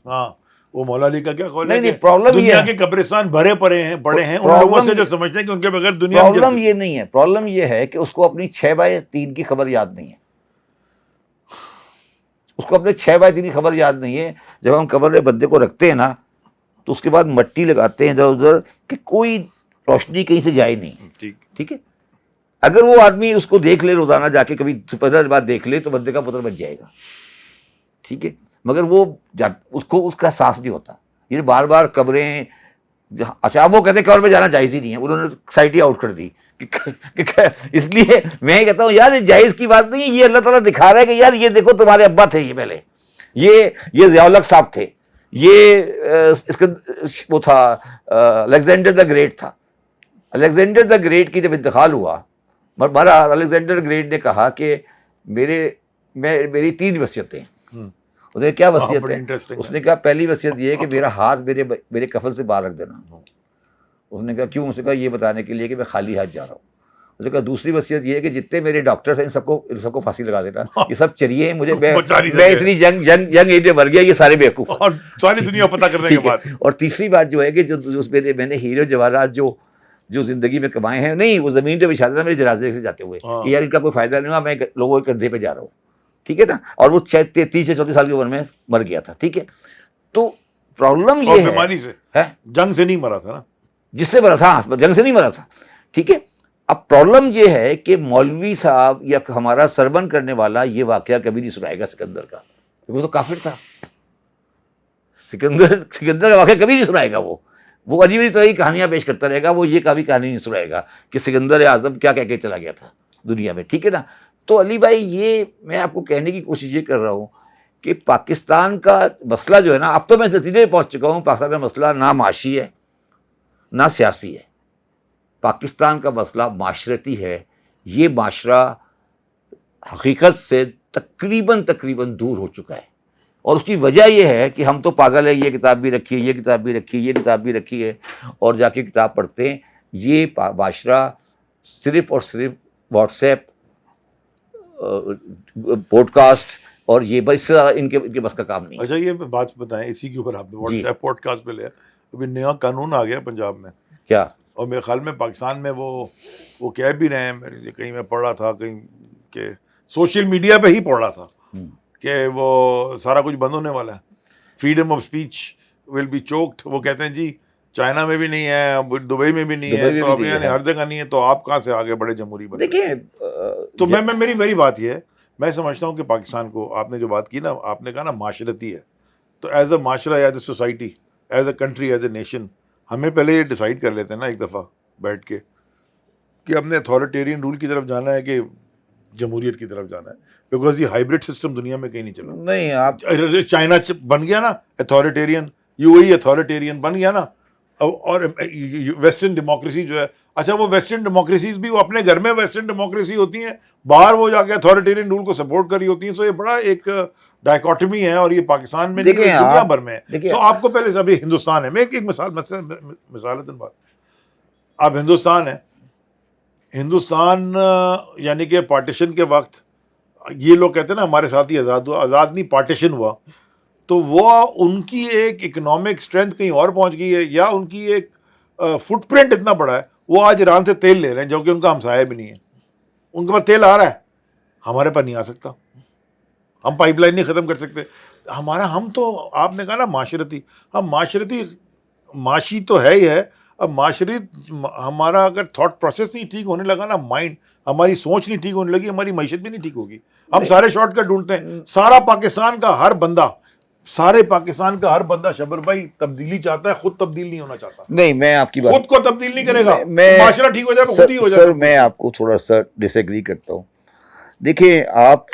ہاں, وہ مولا علی کا کیا قول ہے نہیں کہ پرابلم دنیا کے قبرستان بھرے پڑے ہیں, بڑے ہیں, ان لوگوں سے جو سمجھتے ہیں کہ ان کے بغیر دنیا میں پرابلم یہ نہیں ہے. پرابلم یہ ہے کہ اس کو اپنی 6/3 کی خبر یاد نہیں ہے. اس کو اپنے 6/3 کی خبر یاد نہیں ہے. جب ہم قبر میں بندے کو رکھتے ہیں نا, تو اس کے بعد مٹی لگاتے ہیں ادھر ادھر کہ کوئی روشنی کہیں سے جائے نہیں. ٹھیک ہے. اگر وہ آدمی اس کو دیکھ لے روزانہ جا کے, کبھی 15 دن بعد دیکھ لے, تو بندے کا پتر بچ جائے گا. ٹھیک ہے، مگر وہ اس کو اس کا احساس نہیں ہوتا. یہ بار بار قبریں، اچھا وہ کہتے ہیں قبر پہ جانا جائز ہی نہیں ہے، انہوں نے سائٹ ہی آؤٹ کر دی. اس لیے میں کہتا ہوں یار یہ جائز کی بات نہیں ہے، یہ اللہ تعالیٰ دکھا رہا ہے کہ یار یہ دیکھو تمہارے ابا تھے، یہ پہلے یہ ضیاء الحق صاحب تھے، یہ اس کا وہ تھا الیگزینڈر دا گریٹ تھا. الیگزینڈر دا گریٹ کی جب انتقال ہوا، ہمارا الیگزینڈر گریٹ نے کہا کہ میری 3 وصیتیں. اس نے کیا وصیت ہے؟ اس نے کہا پہلی وصیت یہ ہے کہ میرا ہاتھ میرے کفن سے باہر رکھ دینا. اس نے کہا کیوں؟ اس نے کہا یہ بتانے کے لیے کہ میں خالی ہاتھ جا رہا ہوں. اس نے کہا دوسری وصیت یہ ہے کہ جتنے میرے ڈاکٹرز ہیں ان سب کو پھانسی لگا دینا، یہ سب چریے ہیں، مجھے میں اتنی ینگ ایج میں مر گیا، یہ سارے بیوقوف اور ساری دنیا فتح کرنے کے بعد. اور تیسری بات جو ہے کہ جو میں نے ہیرے جواہرات جو زندگی میں کمائے ہیں، نہیں وہ زمین پہ بچھا دینا میرے جنازے سے جاتے ہوئے کہ یار ان کا کوئی فائدہ نہیں ہوا، میں لوگوں کے کندھے پہ جا رہا ہوں. ٹھیک ہے نا. اور وہ 33 سے 34 سال کی عمر میں مر گیا تھا. ٹھیک ہے. تو پرابلم یہ ہے بیماری سے، جنگ سے نہیں مرا تھا نا، جس سے مرا تھا، جنگ سے نہیں مرا تھا. ٹھیک ہے. اب پرابلم یہ ہے کہ مولوی صاحب یا ہمارا سربن کرنے والا یہ واقعہ کبھی نہیں سنائے گا سکندر کا، وہ تو کافر تھا. سکندر کا واقعہ کبھی نہیں سنائے گا. وہ عجیب طرح کی کہانیاں پیش کرتا رہے گا، وہ یہ کبھی کہانی نہیں سنائے گا کہ سکندر اعظم کیا کہہ کے چلا گیا تھا دنیا میں. ٹھیک ہے نا. تو علی بھائی یہ میں آپ کو کہنے کی کوشش یہ کر رہا ہوں کہ پاکستان کا مسئلہ جو ہے نا، اب تو میں نتیجے میں پہنچ چکا ہوں، پاکستان کا مسئلہ نہ معاشی ہے نہ سیاسی ہے. پاکستان کا مسئلہ معاشرتی ہے. یہ معاشرہ حقیقت سے تقریباً دور ہو چکا ہے، اور اس کی وجہ یہ ہے کہ ہم تو پاگل ہے، یہ کتاب بھی رکھی ہے، یہ کتاب بھی رکھی ہے، یہ کتاب بھی رکھی ہے، اور جا کے کتاب پڑھتے ہیں. یہ معاشرہ صرف اور صرف واٹس ایپ، پوڈ کاسٹ اور یہ بس ان کے بس کا کام نہیں. اچھا یہ بات بتائیں، اسی کے اوپر آپ نے واٹس ایپ پوڈ کاسٹ پہ لیا، ابھی نیا قانون آ گیا پنجاب میں کیا، اور میرے خیال میں پاکستان میں وہ کہہ بھی رہے ہیں، کہیں میں پڑھ رہا تھا، کہیں کہ سوشل میڈیا پہ ہی پڑھ رہا تھا کہ وہ سارا کچھ بند ہونے والا ہے، freedom of speech will be choked. وہ کہتے ہیں جی چائنا میں بھی نہیں ہے، دبئی میں بھی نہیں ہے، تو اب یعنی ہر جگہ نہیں ہے، تو آپ کہاں سے آگے بڑے جمہوری بنے؟ دیکھیں تو میری بات یہ ہے، میں سمجھتا ہوں کہ پاکستان کو، آپ نے جو بات کی نا، آپ نے کہا نا معاشرتی ہے، تو ایز اے معاشرہ، as a society, as a country, as a nation, ہمیں پہلے یہ ڈیسائیڈ کر لیتے ہیں نا ایک دفعہ بیٹھ کے کہ ہم نے اتھارٹیرین رول کی طرف جانا ہے کہ جمہوریت کی طرف جانا ہے، بیکاز یہ ہائبرڈ سسٹم دنیا میں کہیں نہیں چلا. نہیں آپ چائنا بن گیا نا authoritarian, U A E authoritarian بن گیا نا، اور ویسٹرن ڈیموکریسی جو ہے، اچھا وہ ویسٹرن ڈیموکریسیز بھی وہ اپنے گھر میں ویسٹرن ڈیموکریسی ہوتی ہیں، باہر وہ جا کے اتھارٹیرین رول کو سپورٹ کر رہی ہوتی ہیں. سو یہ بڑا ایک ڈائیکاٹمی ہے، اور یہ پاکستان میں نہیں، دنیا بھر میں ہے. سو آپ کو پہلے سے ابھی ہندوستان ہے، میں ایک مثال بات، اب ہندوستان ہے، ہندوستان یعنی کہ پارٹیشن کے وقت یہ لوگ کہتے ہیں نا ہمارے ساتھ ہی آزاد ہوا، آزاد نہیں پارٹیشن ہوا، تو وہ ان کی ایک اکنامک اسٹرینتھ کہیں اور پہنچ گئی ہے، یا ان کی ایک فٹ پرنٹ اتنا بڑا ہے، وہ آج ایران سے تیل لے رہے ہیں جو کہ ان کا ہمسایہ بھی نہیں ہے. ان کے پاس تیل آ رہا ہے، ہمارے پاس نہیں آ سکتا، ہم پائپ لائن نہیں ختم کر سکتے ہم تو آپ نے کہا نا معاشرتی، ہم معاشی تو ہے ہی ہے. اب معاشرت ہمارا اگر تھاٹ پروسیس نہیں ٹھیک ہونے لگا نا، مائنڈ ہماری سوچ نہیں ٹھیک ہونے لگی، ہماری معیشت بھی نہیں ٹھیک ہوگی. ہم سارے شارٹ کٹ ڈھونڈتے ہیں. سارے پاکستان کا ہر بندہ شبر بھائی تبدیلی چاہتا ہے، خود تبدیل نہیں ہونا چاہتا. نہیں، میں آپ کی بات خود کو تبدیل نہیں کرے گا، معاشرہ ٹھیک ہو جائے گا، خود ہی ہو جائے گا. سر میں آپ کو تھوڑا سا ڈس ایگری کرتا ہوں. دیکھیں آپ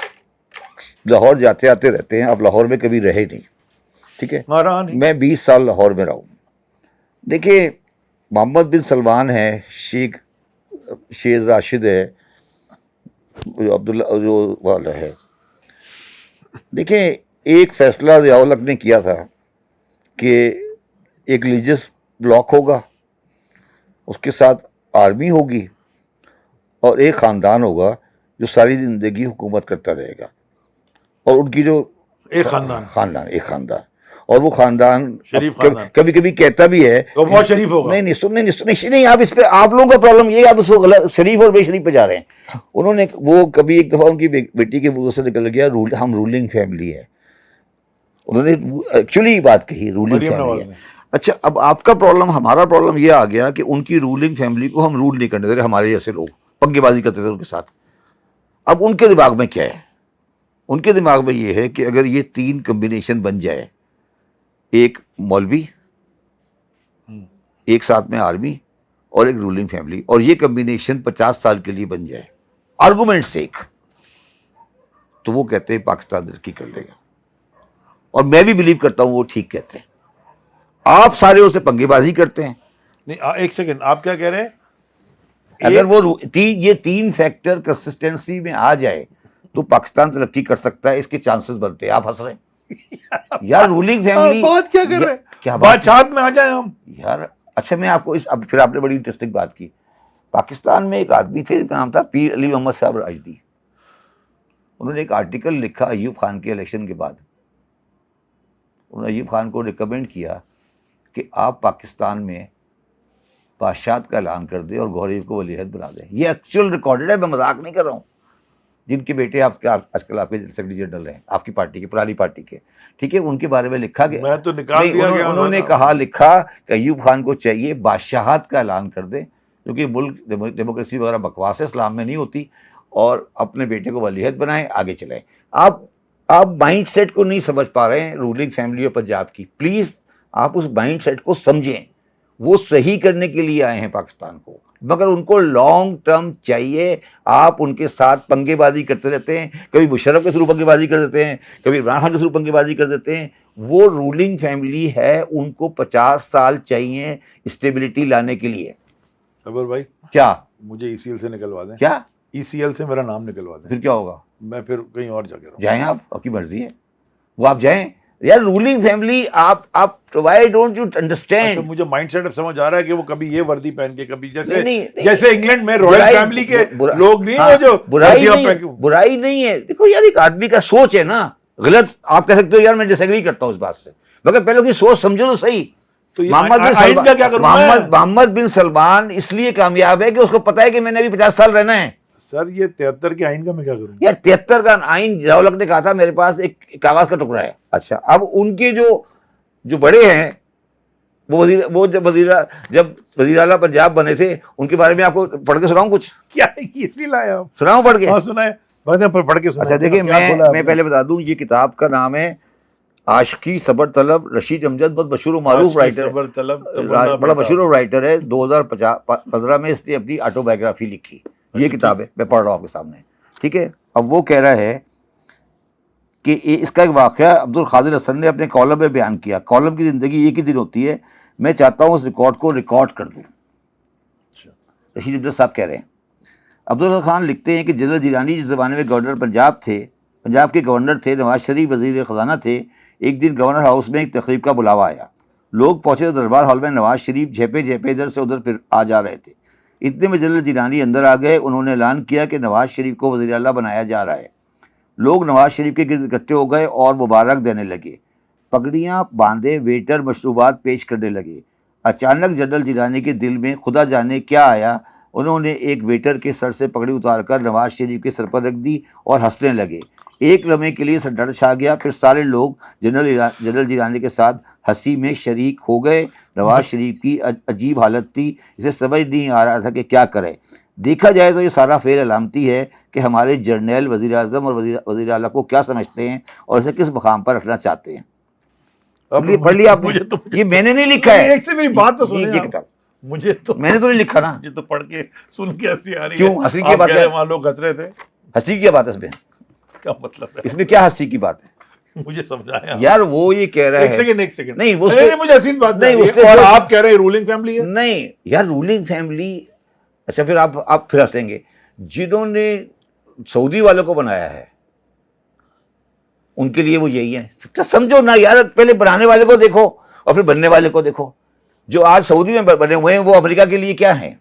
لاہور جاتے آتے رہتے ہیں، آپ لاہور میں کبھی رہے نہیں، ٹھیک ہے، میں 20 سال لاہور میں رہا ہوں. دیکھیں محمد بن سلمان ہے، شیخ راشد ہے، عبداللہ جو والا ہے. دیکھیں ایک فیصلہ ضیاء الحق نے کیا تھا کہ ایک ریلیجس بلاک ہوگا، اس کے ساتھ آرمی ہوگی، اور ایک خاندان ہوگا جو ساری زندگی حکومت کرتا رہے گا. اور ان کی جو ایک خاندان اور وہ خاندان کبھی کبھی کہتا بھی ہے بہت شریف ہوگا. نہیں آپ اس پہ، آپ لوگوں کا پرابلم یہ ہے، آپ اس کو غلط شریف اور بے شریف پہ جا رہے ہیں. انہوں نے وہ کبھی ایک دفعہ ان کی بیٹی کے منہ سے نکل گیا ہم رولنگ فیملی ہے. انہوں نے ایکچولی بات کہی رولنگ فیملی ہے. اچھا اب آپ کا پرابلم، ہمارا پرابلم یہ آ گیا کہ ان کی رولنگ فیملی کو ہم رول نہیں کرنے دے رہے، ہمارے جیسے لوگ پنگے بازی کرتے تھے ان کے ساتھ. اب ان کے دماغ میں کیا ہے؟ ان کے دماغ میں یہ ہے کہ اگر یہ 3 کمبینیشن بن جائے، ایک مولوی، ایک ساتھ میں آرمی اور ایک رولنگ فیملی، اور یہ کمبینیشن 50 سال کے لیے بن جائے آرگومنٹ سیک، تو وہ کہتے ہیں پاکستان ترقی کر لے گا. اور میں بھی بلیو کرتا ہوں وہ ٹھیک کہتے ہیں. آپ سارے اسے پنگے بازی کرتے ہیں. نہیں ایک سیکنڈ، آپ کیا کہہ رہے ہیں؟ اگر وہ یہ 3 فیکٹر کنسسٹنسی میں آ جائے تو پاکستان ترقی کر سکتا ہے، اس کے چانسز بنتے ہیں. آپ ہنس رہے ہیں یار. رولنگ فیملی بات کیا کر رہے ہیں؟ کیا بادشاہت میں آ جائیں ہم یار. اچھا میں آپ کو اب پھر آپ نے بڑی انٹرسٹنگ بات کی. پاکستان میں ایک آدمی تھے جس کا نام تھا پیر علی محمد صاحب راشدی. انہوں نے ایک آرٹیکل لکھا ایوب خان کے الیکشن کے بعد. انہوں نے ایوب خان کو ریکمینڈ کیا کہ آپ پاکستان میں بادشاہت کا اعلان کر دیں اور گوہر کو ولی عہد بنا دیں. یہ ایکچوئل ریکارڈڈ ہے، میں مذاق نہیں کر رہا ہوں. جن کے بیٹے آپ آج کل آپ کے سیکرٹری جنرل ہیں، آپ کی پارٹی کے، پرانی پارٹی کے، ٹھیک ہے، ان کے بارے میں لکھا گیا. میں تو نکال دیا گیا. انہوں نے کہا، لکھا کہ ایوب خان کو چاہیے بادشاہت کا اعلان کر دیں، کیونکہ ملک ڈیموکریسی وغیرہ بکواس ہے، اسلام میں نہیں ہوتی، اور اپنے بیٹے کو ولی عہد بنائیں، آگے چلائیں. آپ مائنڈ سیٹ کو نہیں سمجھ پا رہے ہیں رولنگ فیملی اور پنجاب کی. پلیز آپ اس مائنڈ سیٹ کو سمجھیں. وہ صحیح کرنے کے لیے آئے ہیں پاکستان کو، مگر ان کو لانگ ٹرم چاہیے. آپ ان کے ساتھ پنگے بازی کرتے رہتے ہیں، کبھی مشرف کے تھرو پنگے بازی کر دیتے ہیں، کبھی عمران خان کے تھرو پنگے بازی کر دیتے ہیں. وہ رولنگ فیملی ہے، ان کو 50 سال چاہیے اسٹیبلٹی لانے کے لیے. صبر بھائی، کیا مجھے ای سی ایل سے نکلوا دیں. کیا ای سی ایل سے میرا نام نکلوا دیں. پھر کیا ہوگا؟ میں پھر کہیں اور جا کے رہوں. جائیں، آپ کی مرضی ہے، وہ آپ جائیں. یار رولنگ فیملی، آپ وائی ڈونٹ یو انڈرسٹینڈ؟ مجھے مائنڈ سیٹ اب سمجھ آ رہا ہے کہ وہ کبھی یہ وردی پہن کے، کبھی نہیں، جیسے انگلینڈ میں رائل فیملی کے لوگ نہیں وہ جو برائی نہیں ہے. دیکھو یار، ایک آدمی کا سوچ ہے نا. غلط آپ کہہ سکتے ہو یار میں ڈس ایگری کرتا ہوں اس بات سے، مگر پہلے کی سوچ سمجھو تو صحیح. محمد بن سلمان اس لیے کامیاب ہے کہ اس کو پتا ہے کہ میں نے ابھی 50 سال رہنا ہے. سر یہ 73 کے آئین کا میں کیا کروں؟ یار 73 کا آئین ضیاء نے کہا تھا میرے پاس ایک کاغذ کا ٹکڑا ہے. اچھا اب ان کے جو بڑے ہیں، وہ جب وزیر اعلیٰ پنجاب بنے تھے، ان کے بارے میں آپ کو پڑھ کے سناؤں کچھ؟ کیا اس لیے لایا آپ؟ سناؤں پڑھ کے؟ ہاں سنائے، پڑھ کے سنائے. اچھا دیکھیں، میں پہلے بتا دوں، یہ کتاب کا نام ہے عاشقی صبر طلب. رشید امجد بہت مشہور و معروف رائٹر، بڑا مشہور رائٹر ہے. 2015 میں اس نے اپنی آٹو بایوگرافی لکھی. یہ کتاب ہے، میں پڑھ رہا ہوں آپ کے سامنے، ٹھیک ہے. اب وہ کہہ رہا ہے کہ اس کا ایک واقعہ عبد القادر حسن نے اپنے کالم میں بیان کیا. کالم کی زندگی ایک ہی دن ہوتی ہے، میں چاہتا ہوں اس ریکارڈ کو ریکارڈ کر دوں. رشید امجد صاحب کہہ رہے ہیں. عبداللہ خان لکھتے ہیں کہ جنرل جیلانی جس زمانے میں گورنر پنجاب تھے، پنجاب کے گورنر تھے، نواز شریف وزیر خزانہ تھے، ایک دن گورنر ہاؤس میں ایک تقریب کا بلاوا آیا. لوگ پہنچے تو دربار ہال میں نواز شریف جھیپے ادھر سے ادھر پھر آ جا رہے تھے. اتنے میں جنرل جیلانی اندر آ گئے. انہوں نے اعلان کیا کہ نواز شریف کو وزیر اعلیٰ بنایا جا رہا ہے. لوگ نواز شریف کے گرد اکٹھے ہو گئے اور مبارک دینے لگے. پگڑیاں باندھے ویٹر مشروبات پیش کرنے لگے. اچانک جنرل جیلانی کے دل میں خدا جانے کیا آیا. انہوں نے ایک ویٹر کے سر سے پگڑی اتار کر نواز شریف کے سر پر رکھ دی اور ہنسنے لگے. ایک لمحے کے لیے سنسنی چھا گیا، پھر سارے لوگ جنرل جیلانی کے ساتھ ہنسی میں شریک ہو گئے. نواز شریف کی عجیب حالت تھی، اسے سمجھ نہیں آ رہا تھا کہ کیا کرے. دیکھا جائے تو یہ سارا فعل علامتی ہے کہ ہمارے جرنیل وزیر اعظم اور وزیر اعلیٰ کو کیا سمجھتے ہیں اور اسے کس مقام پر رکھنا چاہتے ہیں. پڑھ لیا آپ نے؟ یہ میں نے نہیں لکھا ہے. ایک سے میری بات تو سنیں. یہ کتاب میں نے تو نہیں لکھا نا. مجھے تو پڑھ کے سن کے ہنسی آ رہی ہے. کیوں ہنسی کی بات ہے؟ وہاں لوگ ہنس رہے تھے. ہنسی کی بات ہے اس میں؟ کیا مطلب ہے اس میں؟ کیا ہنسی کی بات ہے؟ مجھے سمجھایا یار. وہ یہ کہہ رہا ہے، ایک سیکنڈ نہیں مجھے ہنسی بات نہیں. اور آپ کہہ رہے ہیں رولنگ فیملی ہے. نہیں یار، رولنگ فیملی. اچھا پھر آپ پھر ہنسیں گے. جنہوں نے سعودی والوں کو بنایا ہے ان کے لیے وہ یہی ہے. سمجھو نا یار، پہلے بنانے والے کو دیکھو اور پھر بننے والے کو دیکھو. جو آج سعودی میں بنے ہوئے ہیں وہ امریکہ کے لیے کیا ہیں؟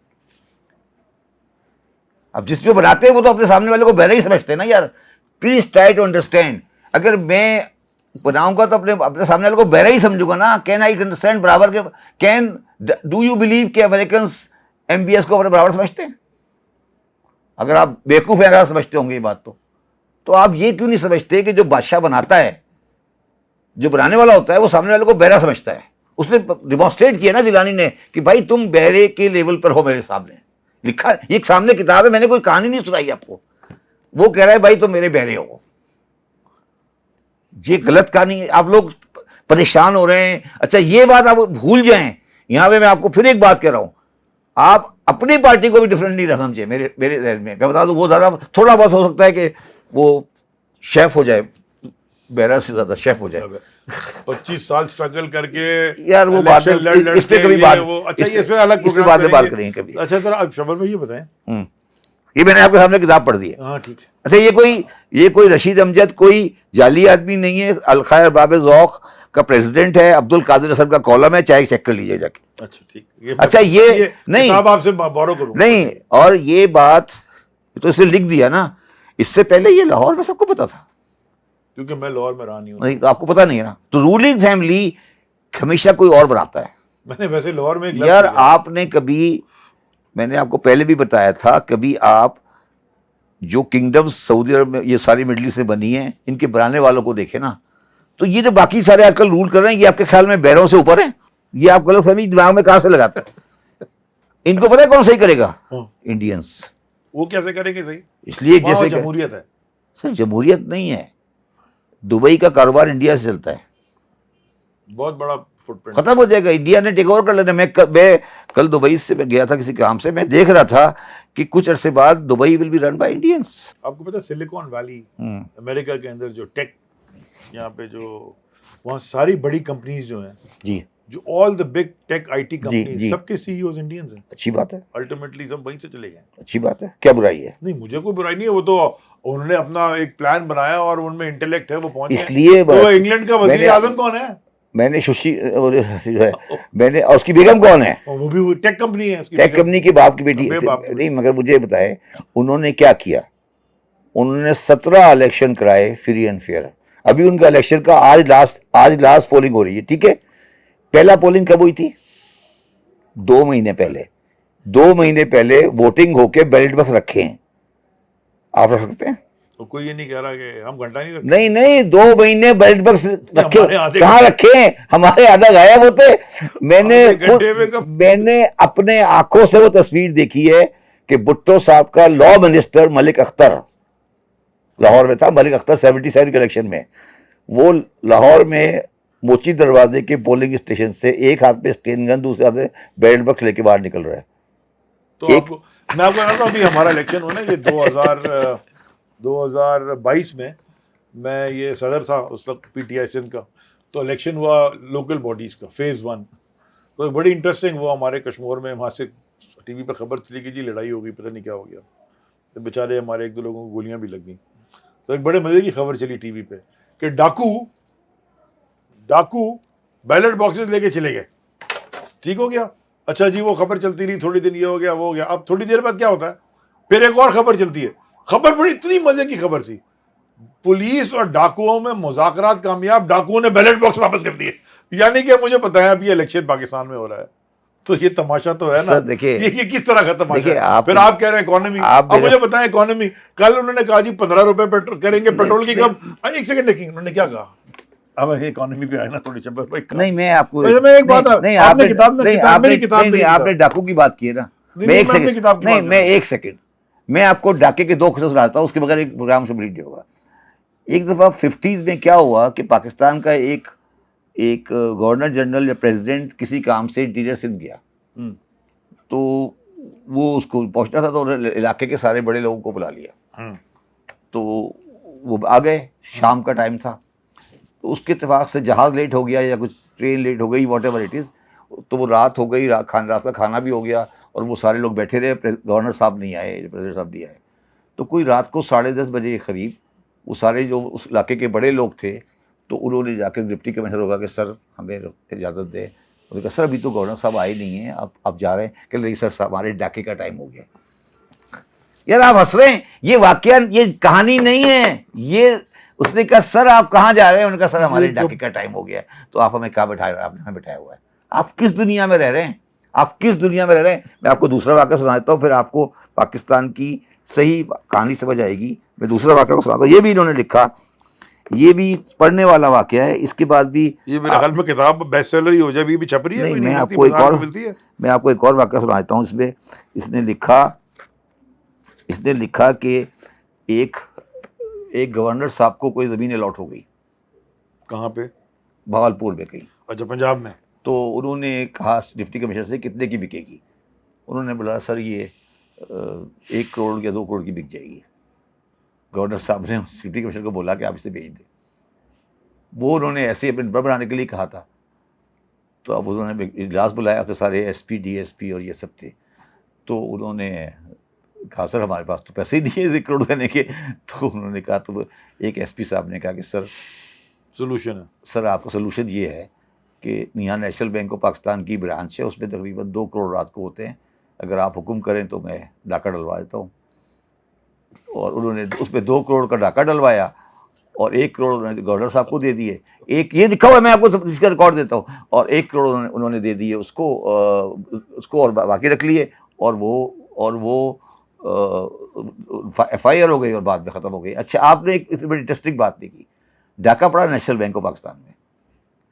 اب جس جو بناتے ہیں وہ تو اپنے سامنے والے کو بہرا ہی سمجھتے ہیں نا یار. Please try to understand. اگر میں بناؤں گا تو اپنے سامنے والے کو بہرا ہی سمجھوں گا نا. کین آئی انڈرسٹینڈ برابر کے ڈو یو بلیو کہ امریکنس ایم بی ایس کو اپنے برابر سمجھتے ہیں؟ اگر آپ بیوقوف ہیں، اگر آپ سمجھتے ہوں گے یہ بات تو آپ یہ کیوں نہیں سمجھتے کہ جو بادشاہ بناتا ہے، جو بنانے والا ہوتا ہے، وہ سامنے والے کو بہرا سمجھتا ہے. اس نے ڈیمانسٹریٹ کیا نا جیلانی نے کہ بھائی تم بہرے کے لیول پر ہو میرے سامنے. لکھا یہ سامنے کتاب ہے، میں نے کوئی کہانی نہیں سنائی آپ کو. وہ کہہ رہا ہے بھائی تم میرے بہرے ہو. یہ غلط کہانی ہے, آپ لوگ پریشان ہو رہے ہیں. اچھا یہ بات آپ بھول جائیں, یہاں پہ میں آپ کو پھر ایک بات کہہ رہا ہوں, آپ اپنی پارٹی کو بھی ڈفرینٹلی نہ سمجھیں. میرے ذہن میں بتا دوں, وہ زیادہ تھوڑا بہت ہو سکتا ہے کہ وہ شیف ہو جائے, بیرا سے زیادہ شیف ہو جائے. 25 سال اسٹرگل کر کے یار وہ بات اس پہ کبھی بات, اچھا اس پہ الگ اس پہ بعد میں بات کریں گے کبھی. اچھا ذرا اب شبر میں یہ بتائیں, یہ میں نے آپ کے سامنے کتاب پڑھ دی ہے. ہاں ٹھیک ہے. اچھا یہ کوئی رشید امجد کوئی جعلی آدمی نہیں ہے, الخیر باب ذوق کا پریزیڈنٹ ہے, عبد القادر اصل کا کالم ہے, چاہے چیک کر لیجیے جا کے. اچھا ٹھیک. اچھا یہ نہیں کتاب آپ سے بورو کروں نہیں, اور یہ بات تو اس نے لکھ دیا نا, اس سے پہلے یہ لاہور میں سب کو پتا تھا, کیونکہ میں لاہور میں رہا نہیں ہوں. نہیں آپ کو پتا نہیں ہے نا. تو رولنگ فیملی ہمیشہ کوئی اور بناتا ہے. میں نے ویسے لاہور میں یار آپ نے کبھی, میں نے آپ کو پہلے بھی بتایا تھا, کبھی آپ جو کنگڈم سعودی عرب میں یہ ساری مڈل ایسٹ سے بنی ہیں, ان کے بنانے والوں کو دیکھیں نا, تو یہ جو باقی سارے آج کل رول کر رہے ہیں, یہ آپ کے خیال میں بیروں سے اوپر ہیں؟ یہ آپ غلط فہمی دماغ میں کہاں سے لگاتے ہیں؟ ان کو پتہ ہے کون صحیح کرے گا؟ انڈینس. وہ کیسے کریں گے صحیح؟ اس لیے جیسے جمہوریت ہے سر, جمہوریت نہیں ہے, دبئی کا کاروبار انڈیا سے چلتا ہے, بہت بڑا فٹ پرنٹ ختم ہو جائے گا, انڈیا نے ٹیک اوور کر لینا. میں کل دبئی سے میں گیا تھا کسی کام سے, میں دیکھ رہا تھا کہ کچھ عرصے بعد Dubai will be run by Indians. آپ کو پتا سلیکون ویلی امریکہ کے اندر جو ٹیک, یہاں پہ جو وہاں ساری بڑی کمپنیز جو ہیں, جی, جو all the big tech I T companies, سب کے سی ای اوز انڈینز ہیں. اچھی بات ہے, الٹیمیٹلی سب وہیں سے چلے گئے. اچھی بات ہے, کیا برائی ہے؟ نہیں مجھے کوئی برائی نہیں ہے, وہ تو انہوں نے اپنا ایک پلان بنایا اور ان میں انٹیلیکٹ ہے, وہ پہنچ اس لیے تو انگلینڈ کا وزیر اعظم کون ہے؟ میں نے ششی جو ہے, میں نے, اور اس کی بیگم کون ہے؟ وہ بھی ٹیک کمپنی ہے, ٹیک کمپنی کے باپ کی بیٹی نہیں. مگر مجھے بتائے انہوں نے کیا کیا, انہوں نے 17 الیکشن کرائے فری اینڈ فیئر. ابھی ان کا الیکشن کا آج لاسٹ پولنگ ہو رہی ہے, ٹھیک ہے. پہلا پولنگ کب ہوئی تھی؟ 2 مہینے پہلے. 2 مہینے پہلے ووٹنگ ہو کے بیلٹ باکس رکھے ہیں, آپ رکھ سکتے ہیں؟ کوئی یہ نہیں کہہ رہا کہ ہم گھنٹہ نہیں رکھتے. نہیں 2 مہینے بیلٹ باکس رکھے, کہاں رکھے ہیں؟ ہمارے آدھا غائب ہوتے. میں نے اپنے آنکھوں سے وہ تصویر دیکھی ہے کہ بھٹو صاحب کا لا منسٹر ملک اختر لاہور میں تھا, ملک اختر 77 کے الیکشن میں, وہ لاہور میں موچی دروازے کے پولنگ اسٹیشن سے ایک ہاتھ پہ اسٹین گن, دوسرے ہاتھ پہ بیلٹ باکس لے کے باہر نکل رہا ہے. تو میں آپ کو بتا دوں, ابھی ہمارا الیکشن ہوا نا یہ 2022 میں یہ صدر تھا اس وقت پی ٹی آئی سندھ کا, تو الیکشن ہوا لوکل باڈیز کا فیز 1. تو بڑی انٹرسٹنگ وہ ہمارے کشمور میں, وہاں سے ٹی وی پہ خبر چلی کہ جی لڑائی ہو گئی, پتہ نہیں کیا ہو گیا, تو بیچارے ہمارے 1-2 لوگوں کو گولیاں بھی لگ گئیں. تو ایک بڑے مزے کی خبر چلی ٹی وی پہ کہ ڈاکو بیلٹ باکسز لے کے چلے گئے. ٹھیک ہو گیا, اچھا جی وہ خبر چلتی رہی, تھوڑی دن یہ ہو گیا وہ ہو گیا. اب تھوڑی دیر بعد کیا ہوتا ہے, پھر ایک اور خبر چلتی ہے. خبر بڑی اتنی مزے کی خبر تھی, پولیس اور ڈاکوؤں میں مذاکرات کامیاب, ڈاکوؤں نے بیلٹ باکس واپس کر دیے. یعنی کہ مجھے پتا ہے اب یہ الیکشن پاکستان میں ہو رہا ہے, تو یہ تماشا تو ہے نا. یہ کس طرح کا تماشا ہے؟ پھر آپ کہہ رہے ہیں اکانومی, اب مجھے بتائیں اکانومی, کل انہوں نے کہا جی 15 روپے کریں گے پیٹرول کی, کب؟ ایک سیکنڈ دیکھیں انہوں نے کیا کہا. اب اکانومی پہ آئے نا تھوڑی شبر بھائی. نہیں میں آپ کو ایک بات, آپ نے کتاب میں آپ نے ڈاکو کی بات کی ہے نا, میں ایک سیکنڈ میں آپ کو ڈاکے کے 2 قصے سناتا ہوں, اس کے بغیر ایک پروگرام سے بلیٹ ہوگا. ایک دفعہ 50s میں کیا ہوا کہ پاکستان کا ایک گورنر جنرل یا پریزیڈنٹ کسی کام سے انٹیریئر سندھ گیا, تو وہ اس کو پہنچنا تھا, تو علاقے کے سارے بڑے لوگوں کو بلا لیا. تو وہ آ گئے, شام کا ٹائم تھا, تو اس کے اتفاق سے جہاز لیٹ ہو گیا یا کچھ ٹرین لیٹ ہو گئی, واٹ ایور اٹ از, تو وہ رات ہو گئی, رات کا کھانا بھی ہو گیا, اور وہ سارے لوگ بیٹھے رہے, گورنر صاحب نہیں آئے, پریزیڈنٹ صاحب نہیں آئے. تو کوئی رات کو 10:30 بجے کے قریب وہ سارے جو اس علاقے کے بڑے لوگ تھے, تو انہوں نے جا کے ڈپٹی کمشنر ہوگا کہ سر ہمیں اجازت دے. انہوں نے کہا سر ابھی تو گورنر صاحب آئے نہیں ہیں, اب جا رہے ہیں. کہ نہیں سر صاحب ہمارے ڈاکے کا ٹائم ہو گیا. یار آپ ہنس رہے ہیں, یہ واقعہ یہ کہانی نہیں ہے. یہ اس نے کہا سر آپ کہاں جا رہے ہیں؟ انہوں نے کہا سر ہمارے ڈاکے کا ٹائم ہو گیا. تو آپ ہمیں کہاں بٹھائے, آپ نے ہمیں بٹھایا ہوا ہے. آپ کس دنیا میں رہ رہے ہیں, آپ کس دنیا میں رہ رہے ہیں؟ میں آپ کو دوسرا واقعہ سناتا ہوں, پھر آپ کو پاکستان کی صحیح کہانی سمجھ آئے گی. میں دوسرا واقعہ کو سناتا ہوں, یہ بھی انہوں نے لکھا, یہ بھی پڑھنے والا واقعہ ہے. اس کے بعد بھی یہ میرے خیال میں کتاب بیسٹ سیلر ہی ہو جائے, بھی چھپ رہی ہے. نہیں, میں آپ کو ایک اور واقعہ سناتا ہوں. اس میں اس نے لکھا کہ ایک گورنر صاحب کو کوئی زمین الاٹ ہو گئی, کہاں پہ؟ بھاولپور میں کہیں. اچھا پنجاب میں. تو انہوں نے کہا ڈپٹی کمشنر سے کتنے کی بکے گی. انہوں نے بولا سر یہ 1 کروڑ یا 2 کروڑ کی بک جائے گی. گورنر صاحب نے ڈپٹی کمشنر کو بولا کہ آپ اسے بھیج دیں. وہ انہوں نے ایسے اپنے نمبر بنانے کے لیے کہا تھا. تو اب انہوں نے اجلاس بلایا تو سارے S P D S P اور یہ سب تھے. تو انہوں نے کہا سر ہمارے پاس تو پیسے ہی دیے 1 کروڑ دینے کے. تو انہوں نے کہا تو ایک ایس پی صاحب نے کہا کہ سر سولوشن ہے. سر آپ کا سلوشن یہ ہے کہ یہاں نیشنل بینک آف پاکستان کی برانچ ہے, اس میں تقریباً 2 کروڑ رات کو ہوتے ہیں, اگر آپ حکم کریں تو میں ڈاکہ ڈلوا دیتا ہوں. اور انہوں نے اس پہ 2 کروڑ کا ڈاکہ ڈلوایا اور 1 کروڑ انہوں نے گورنر صاحب کو دے دیے. ایک یہ دکھا ہوا ہے, میں آپ کو اس کا ریکارڈ دیتا ہوں. اور 1 کروڑ انہوں نے دے دیے اس کو اور باقی رکھ لیے. اور وہ ایف آئی آر ہو گئی اور بعد میں ختم ہو گئی. اچھا آپ نے ایک بڑی انٹرسٹنگ بات نہیں کی. ڈاکہ پڑا نیشنل بینک آف پاکستان میں,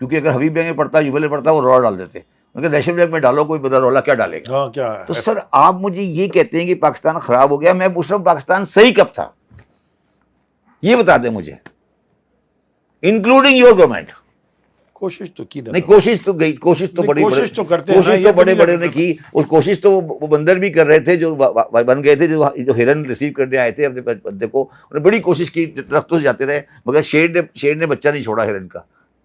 کیونکہ اگر حبیب بینک میں پڑتا یوبل میں پڑتا وہ رولا ڈال دیتے. کیونکہ نیشنل بینک میں ڈالو کوئی بدل رولا کیا ڈالے گا. ہاں کیا ہے. تو سر آپ مجھے یہ کہتے ہیں کہ پاکستان خراب ہو گیا, میں پوچھ رہا ہوں پاکستان صحیح کب تھا یہ بتا دیں مجھے, انکلوڈنگ یور گورنمنٹ. کوشش تو کی نہیں کوشش تو گئی, کوشش تو بڑی کوشش تو کرتے ہیں, کوشش تو بڑے بڑے نے کی. اور کوشش تو وہ بندر بھی کر رہے تھے جو بن گئے تھے, جو ہرن ریسیو کرنے آئے تھے اپنے بندے کو, انہوں نے بڑی کوشش کی, درختوں سے جاتے رہے, مگر شیر نے بچہ نہیں چھوڑا ہرن کا.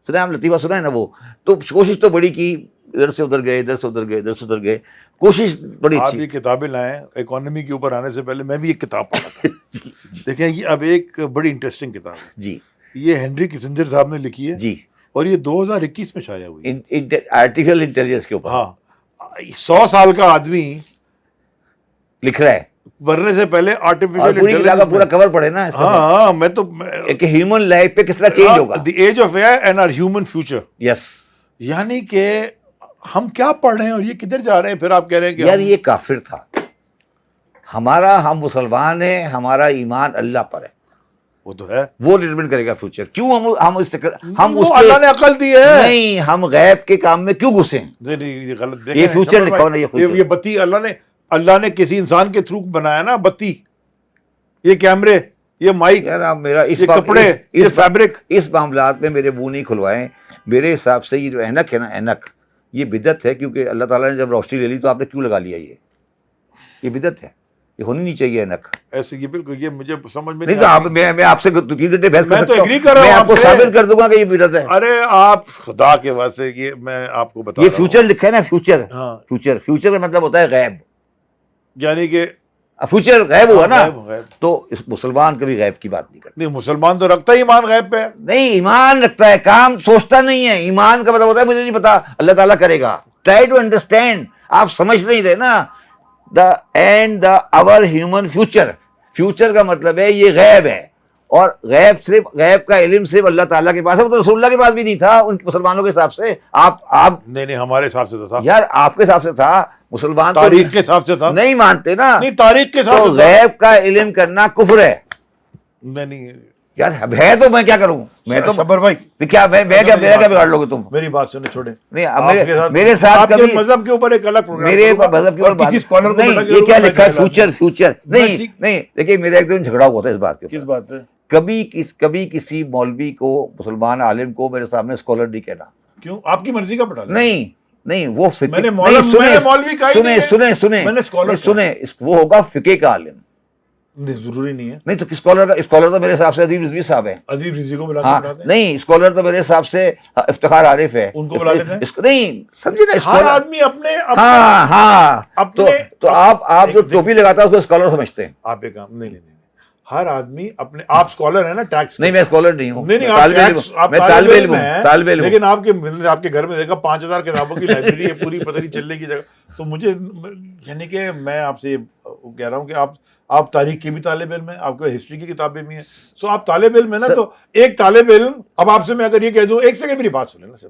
سنا ہے آپ لطیفہ سنا ہے نا وہ. تو کوشش تو بڑی کی, ادھر سے ادھر گئے, ادھر سے ادھر گئے, ادھر سے ادھر گئے, کوشش بڑی آپ اچھی. یہ کتابیں لائیں, اکانومی کے اوپر آنے سے پہلے میں بھی ایک کتاب پڑھا تھا. دیکھیں یہ اب ایک بڑی انٹرسٹنگ کتاب ہے جی, یہ ہنری کسنجر صاحب نے لکھی ہے جی, اور یہ 2021 میں شائع ہوئی. آرٹیفیشل انٹیلیجنس کے اوپر ہاں 100 سال کا آدمی لکھ رہا ہے, مرنے سے پہلے اور آرٹیفیشل پوری کتاب کا پورا کور پڑھے نا اس کا. ہاں میں تو کہ ہیومن لائف پہ کس طرح چینج ہوگا. The age of A and our human future. Yes, یعنی کہ ہم کیا پڑھ رہے ہیں اور یہ کدھر جا رہے ہیں. پھر آپ کہہ رہے ہیں کہ یار یہ کافر تھا. ہم مسلمان ہیں, ہمارا ایمان اللہ پر ہے, وہ تو ہے, وہ ڈٹرمن کرے گا فیوچر. کیوں ہم اس اللہ نے عقل دی ہے. نہیں, ہم غیب کے کام میں کیوں گھسے ہیں. یہ غلط. یہ فیوچر لکھا ہوا نہیں, یہ بتی اللہ نے کسی انسان کے تھرو بنایا نا, بتی, یہ کیمرے, یہ مائک, یار میرا اس کپڑے, یہ فیبرک. اس معاملات میں میرے منہ نہیں کھلوائیں. میرے حساب سے یہ جو اینک ہے نا, اینک یہ بدعت ہے, کیونکہ اللہ تعالیٰ نے جب روشنی لے لی تو آپ نے کیوں لگا لیا. یہ بدعت ہے, یہ ہونی نہیں چاہیے اینک. ایسے یہ بالکل, یہ مجھے سمجھ میں نہیں. تو آپ میں آپ سے 3 گھنٹے بحث کر سکتا ہوں, میں آپ کو ثابت کر دوں گا کہ یہ بدعت ہے. ارے آپ خدا کے واسطے, یہ میں آپ کو بتا رہا ہوں, یہ فیوچر لکھا ہے نا, فیوچر. ہاں فیوچر کا مطلب ہوتا ہے غیب, یعنی کہ فیوچر غیب ہوا نا. غیب. تو اس مسلمان کبھی غیب کی بات نہیں کرتا. نہیں, مسلمان تو رکھتا ہی ایمان غیب پہ. نہیں, ایمان رکھتا ہے, کام سوچتا نہیں ہے. ایمان کا مطلب ہوتا ہے مجھے نہیں پتا, اللہ تعالیٰ کرے گا. Try to understand. آپ سمجھ نہیں رہے نا. The end the our human future. Future کا مطلب ہے یہ غیب ہے, اور غیب کا علم صرف اللہ تعالیٰ کے پاس ہے. وہ تو رسول اللہ کے پاس بھی نہیں تھا ان مسلمانوں کے حساب سے. آپ نہیں ہمارے حساب سے تو تھا یار, آپ کے حساب سے تھا. مسلمان تاریخ کے حساب سے تھا, نہیں مانتے نا. نہیں تاریخ کے حساب سے غیب کا علم کرنا کفر ہے. نہیں یار ہے تو میں کیا کروں. میں تو صبر بھائی کیا میرا کیا بگاڑ لو گے تم. میری بات سنیں, چھوڑیں. نہیں, میرے ساتھ کبھی مذہب کے اوپر ایک الگ پروگرام, میرے مذہب کے اوپر کسی اسکالر کو نہیں. یہ کیا لکھا ہے فیوچر. نہیں دیکھیے, میرا ایک دن جھگڑا ہوا تھا اس بات کے. کس بات ہے؟ کبھی کسی مولوی کو, مسلمان عالم کو میرے سامنے اسکالر نہیں کہنا. کیوں, آپ کی مرضی کا پڑھا؟ نہیں وہ مولوی کا سنیں, وہ ہوگا فقہ کا عالم. ضروری نہیں ہے. نہیں تو اسکالر تو میرے حساب سے ادیب رضوی صاحب ہیں. ادیب رضوی کو بلا ہاں, نہیں اسکالر تو میرے حساب سے افتخار عارف ہے, ان کو بلا لیتے ہیں. نہیں سمجھے نا, ہر آدمی اپنے. ہاں تو آپ جو ٹوپی لگاتا ہے اس کو اسکالر سمجھتے ہیں. آپ ایک کام, نہیں ہر آدمی اپنے, آپ اسکالر ہیں نا ٹیکس. نہیں میں اسکالر نہیں ہوں, نہیں میں طالب علم ہوں. لیکن آپ کے گھر میں دیکھا 5000 کتابوں کی لائبریری ہے پوری, پتہ نہیں چلنے کی جگہ. تو مجھے یعنی کہ میں آپ سے کہہ رہا ہوں کہ آپ تاریخ کی بھی طالب علم ہیں, آپ کے ہسٹری کی کتابیں بھی ہیں. سو آپ طالب علم ہے نا, تو ایک طالب علم, اب آپ سے میں اگر یہ کہہ دوں, ایک سیکنڈ میری بات سنیں نا سر,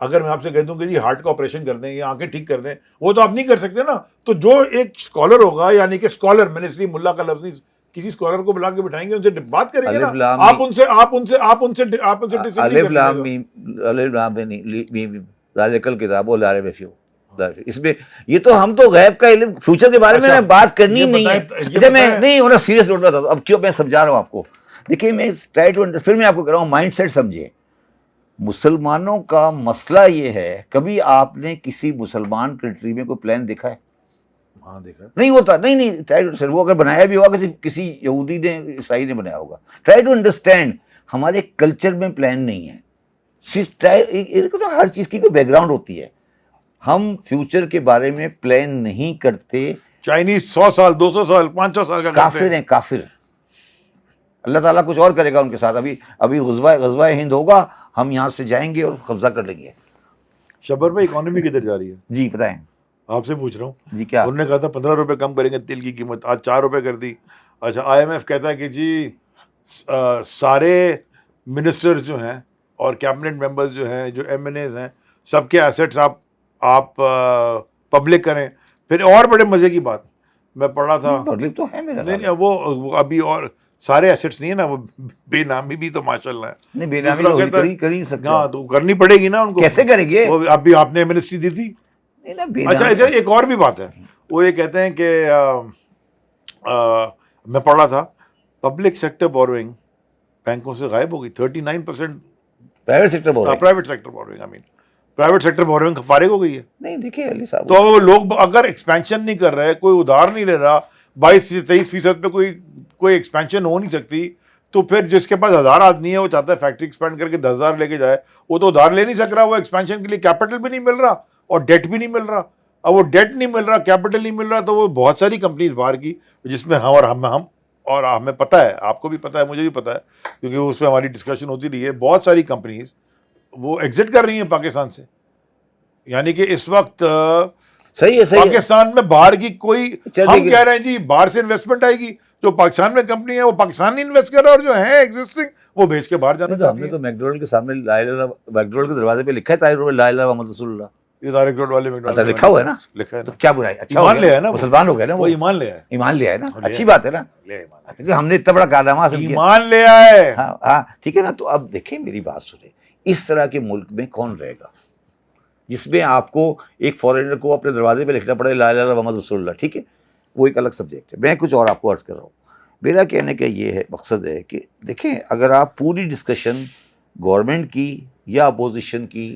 اگر میں آپ سے کہہ دوں کہ جی ہارٹ کا آپریشن کر دیں یا آنکھیں ٹھیک کر دیں, وہ تو آپ نہیں کر سکتے نا. تو جو ایک اسکالر ہوگا, یعنی کہ اسکالر, میں نے اس لیے ملا کا لفظ نہیں, کسی اسکالر کو بلا کے بٹھائیں گے, ان سے بات کریں گے نا, آپ ان سے اس میں یہ تو ہم تو غیب کا علم فیوچر کے بارے میں بات کرنی نہیں ہے. اچھا میں نہیں انہیں سیریس نوٹ رہا تھا, اب کیوں میں سمجھا رہا ہوں آپ کو. دیکھیے میں ٹرائی ٹو, پھر میں آپ کو کہہ رہا ہوں مائنڈ سیٹ سمجھے. مسلمانوں کا مسئلہ یہ ہے, کبھی آپ نے کسی مسلمان کنٹری میں کوئی پلان دیکھا ہے؟ ہاں دیکھا. نہیں ہوتا, نہیں, وہ اگر بنایا بھی ہوگا کسی یہودی نے, عیسائی نے بنایا ہوگا. ٹرائی ٹو انڈرسٹینڈ, ہمارے کلچر میں پلان نہیں ہے. تو ہر چیز کی کوئی بیک گراؤنڈ ہوتی ہے. ہم فیوچر کے بارے میں پلان نہیں کرتے. چائنیز 100 سال 200 سال 500 سال کا کافر ہیں, کافر. اللہ تعالیٰ کچھ اور کرے گا ان کے ساتھ. ابھی غزوہ ہند ہوگا, ہم یہاں سے جائیں گے اور قبضہ کر لیں گے. شبر بھائی اکانومی کدھر جا رہی ہے؟ جی بتائیں. آپ سے پوچھ رہا ہوں. جی کیا؟ انہوں نے کہا تھا 15 روپے کم کریں گے تیل کی قیمت, آج 4 روپے کر دی. اچھا IMF کہتا ہے کہ جی سارے منسٹرز جو ہیں اور کیبنٹ ممبرز جو ہیں, جو MNAs ہیں, سب کے ایسٹس آپ پبلک کریں. پھر اور بڑے مزے کی بات میں پڑھ رہا تھا, پبلک تو ہے میرا. نہیں وہ ابھی اور سارے ایسٹس نہیں ہے نا, وہ بے نامی بھی تو ماشاء اللہ ہے. نہیں, بے نامی تو کر ہی سکتے. ہاں تو کرنی پڑے گی نا ان کو. کیسے کریں گے؟ ابھی آپ نے منسٹری دی تھی. اچھا ایک اور بھی بات ہے, وہ یہ کہتے ہیں کہ میں پڑھ رہا تھا پبلک سیکٹر بوروئنگ بینکوں سے غائب ہو گئی. 39% private sector borrowing. Private sector boring فارغ ہو گئی ہے. نہیں دیکھیے علی صاحب, تو وہ لوگ اگر ایکسپینشن نہیں کر رہے, کوئی ادھار نہیں لے رہا, 22-23% پہ کوئی ایکسپینشن ہو نہیں سکتی, تو پھر جس کے پاس 1000 آدمی ہے وہ چاہتا ہے فیکٹری ایکسپینڈ کر کے 10,000 لے کے جائے, وہ تو ادھار لے نہیں سک رہا, وہ ایکسپینشن کے لیے کیپٹل بھی نہیں مل رہا اور ڈیٹ بھی نہیں مل رہا. اب وہ ڈیٹ نہیں مل رہا, کیپٹل نہیں مل رہا, تو وہ بہت ساری کمپنیز باہر کی, جس میں ہمیں پتہ ہے, آپ کو بھی پتہ ہے, مجھے بھی پتہ ہے, کیونکہ اس پہ ہماری ڈسکشن ہوتی رہی ہے, بہت ساری کمپنیز وہ ایگزٹ کر رہی ہیں پاکستان سے. یعنی کہ اس وقت صحیح ہے پاکستان میں باہر کی کوئی, ہم کہہ رہے ہیں جی باہر سے انویسٹمنٹ آئے گی, جو پاکستان میں کمپنی ہے وہ پاکستان نہیں انویسٹ کر رہا, اور جو ہے ایگزسٹنگ وہ بھیج کے باہر جانا چاہتی ہے. ہم نے تو میکڈونلڈ کے سامنے میکڈونلڈ کے دروازے پہ لکھا ہے طاہر لا الہ الا محمد رسول اللہ. یہ طارق روڈ والے اچھا لکھا ہوا ہے نا, لکھا ہے تو کیا برائی, اچھا ایمان لے آیا نا, مسلمان ہو گئے نا, وہ ایمان لے آیا, ایمان لے آئے نا, اچھی بات ہے نا. ہم نے اتنا بڑا کارنامہ حاصل کیا, ایمان لے آئے. ہاں ٹھیک ہے نا. تو اب دیکھیں میری بات سنیں, اس طرح کے ملک میں کون رہے گا جس میں آپ کو ایک فارینر کو اپنے دروازے پہ لکھنا پڑے لا الہ الا محمد رسول اللہ. ٹھیک ہے, وہ ایک الگ سبجیکٹ ہے. میں کچھ اور آپ کو عرض کر رہا ہوں. میرا کہنے کا یہ ہے, مقصد ہے کہ دیکھیں, اگر آپ پوری ڈسکشن گورنمنٹ کی یا اپوزیشن کی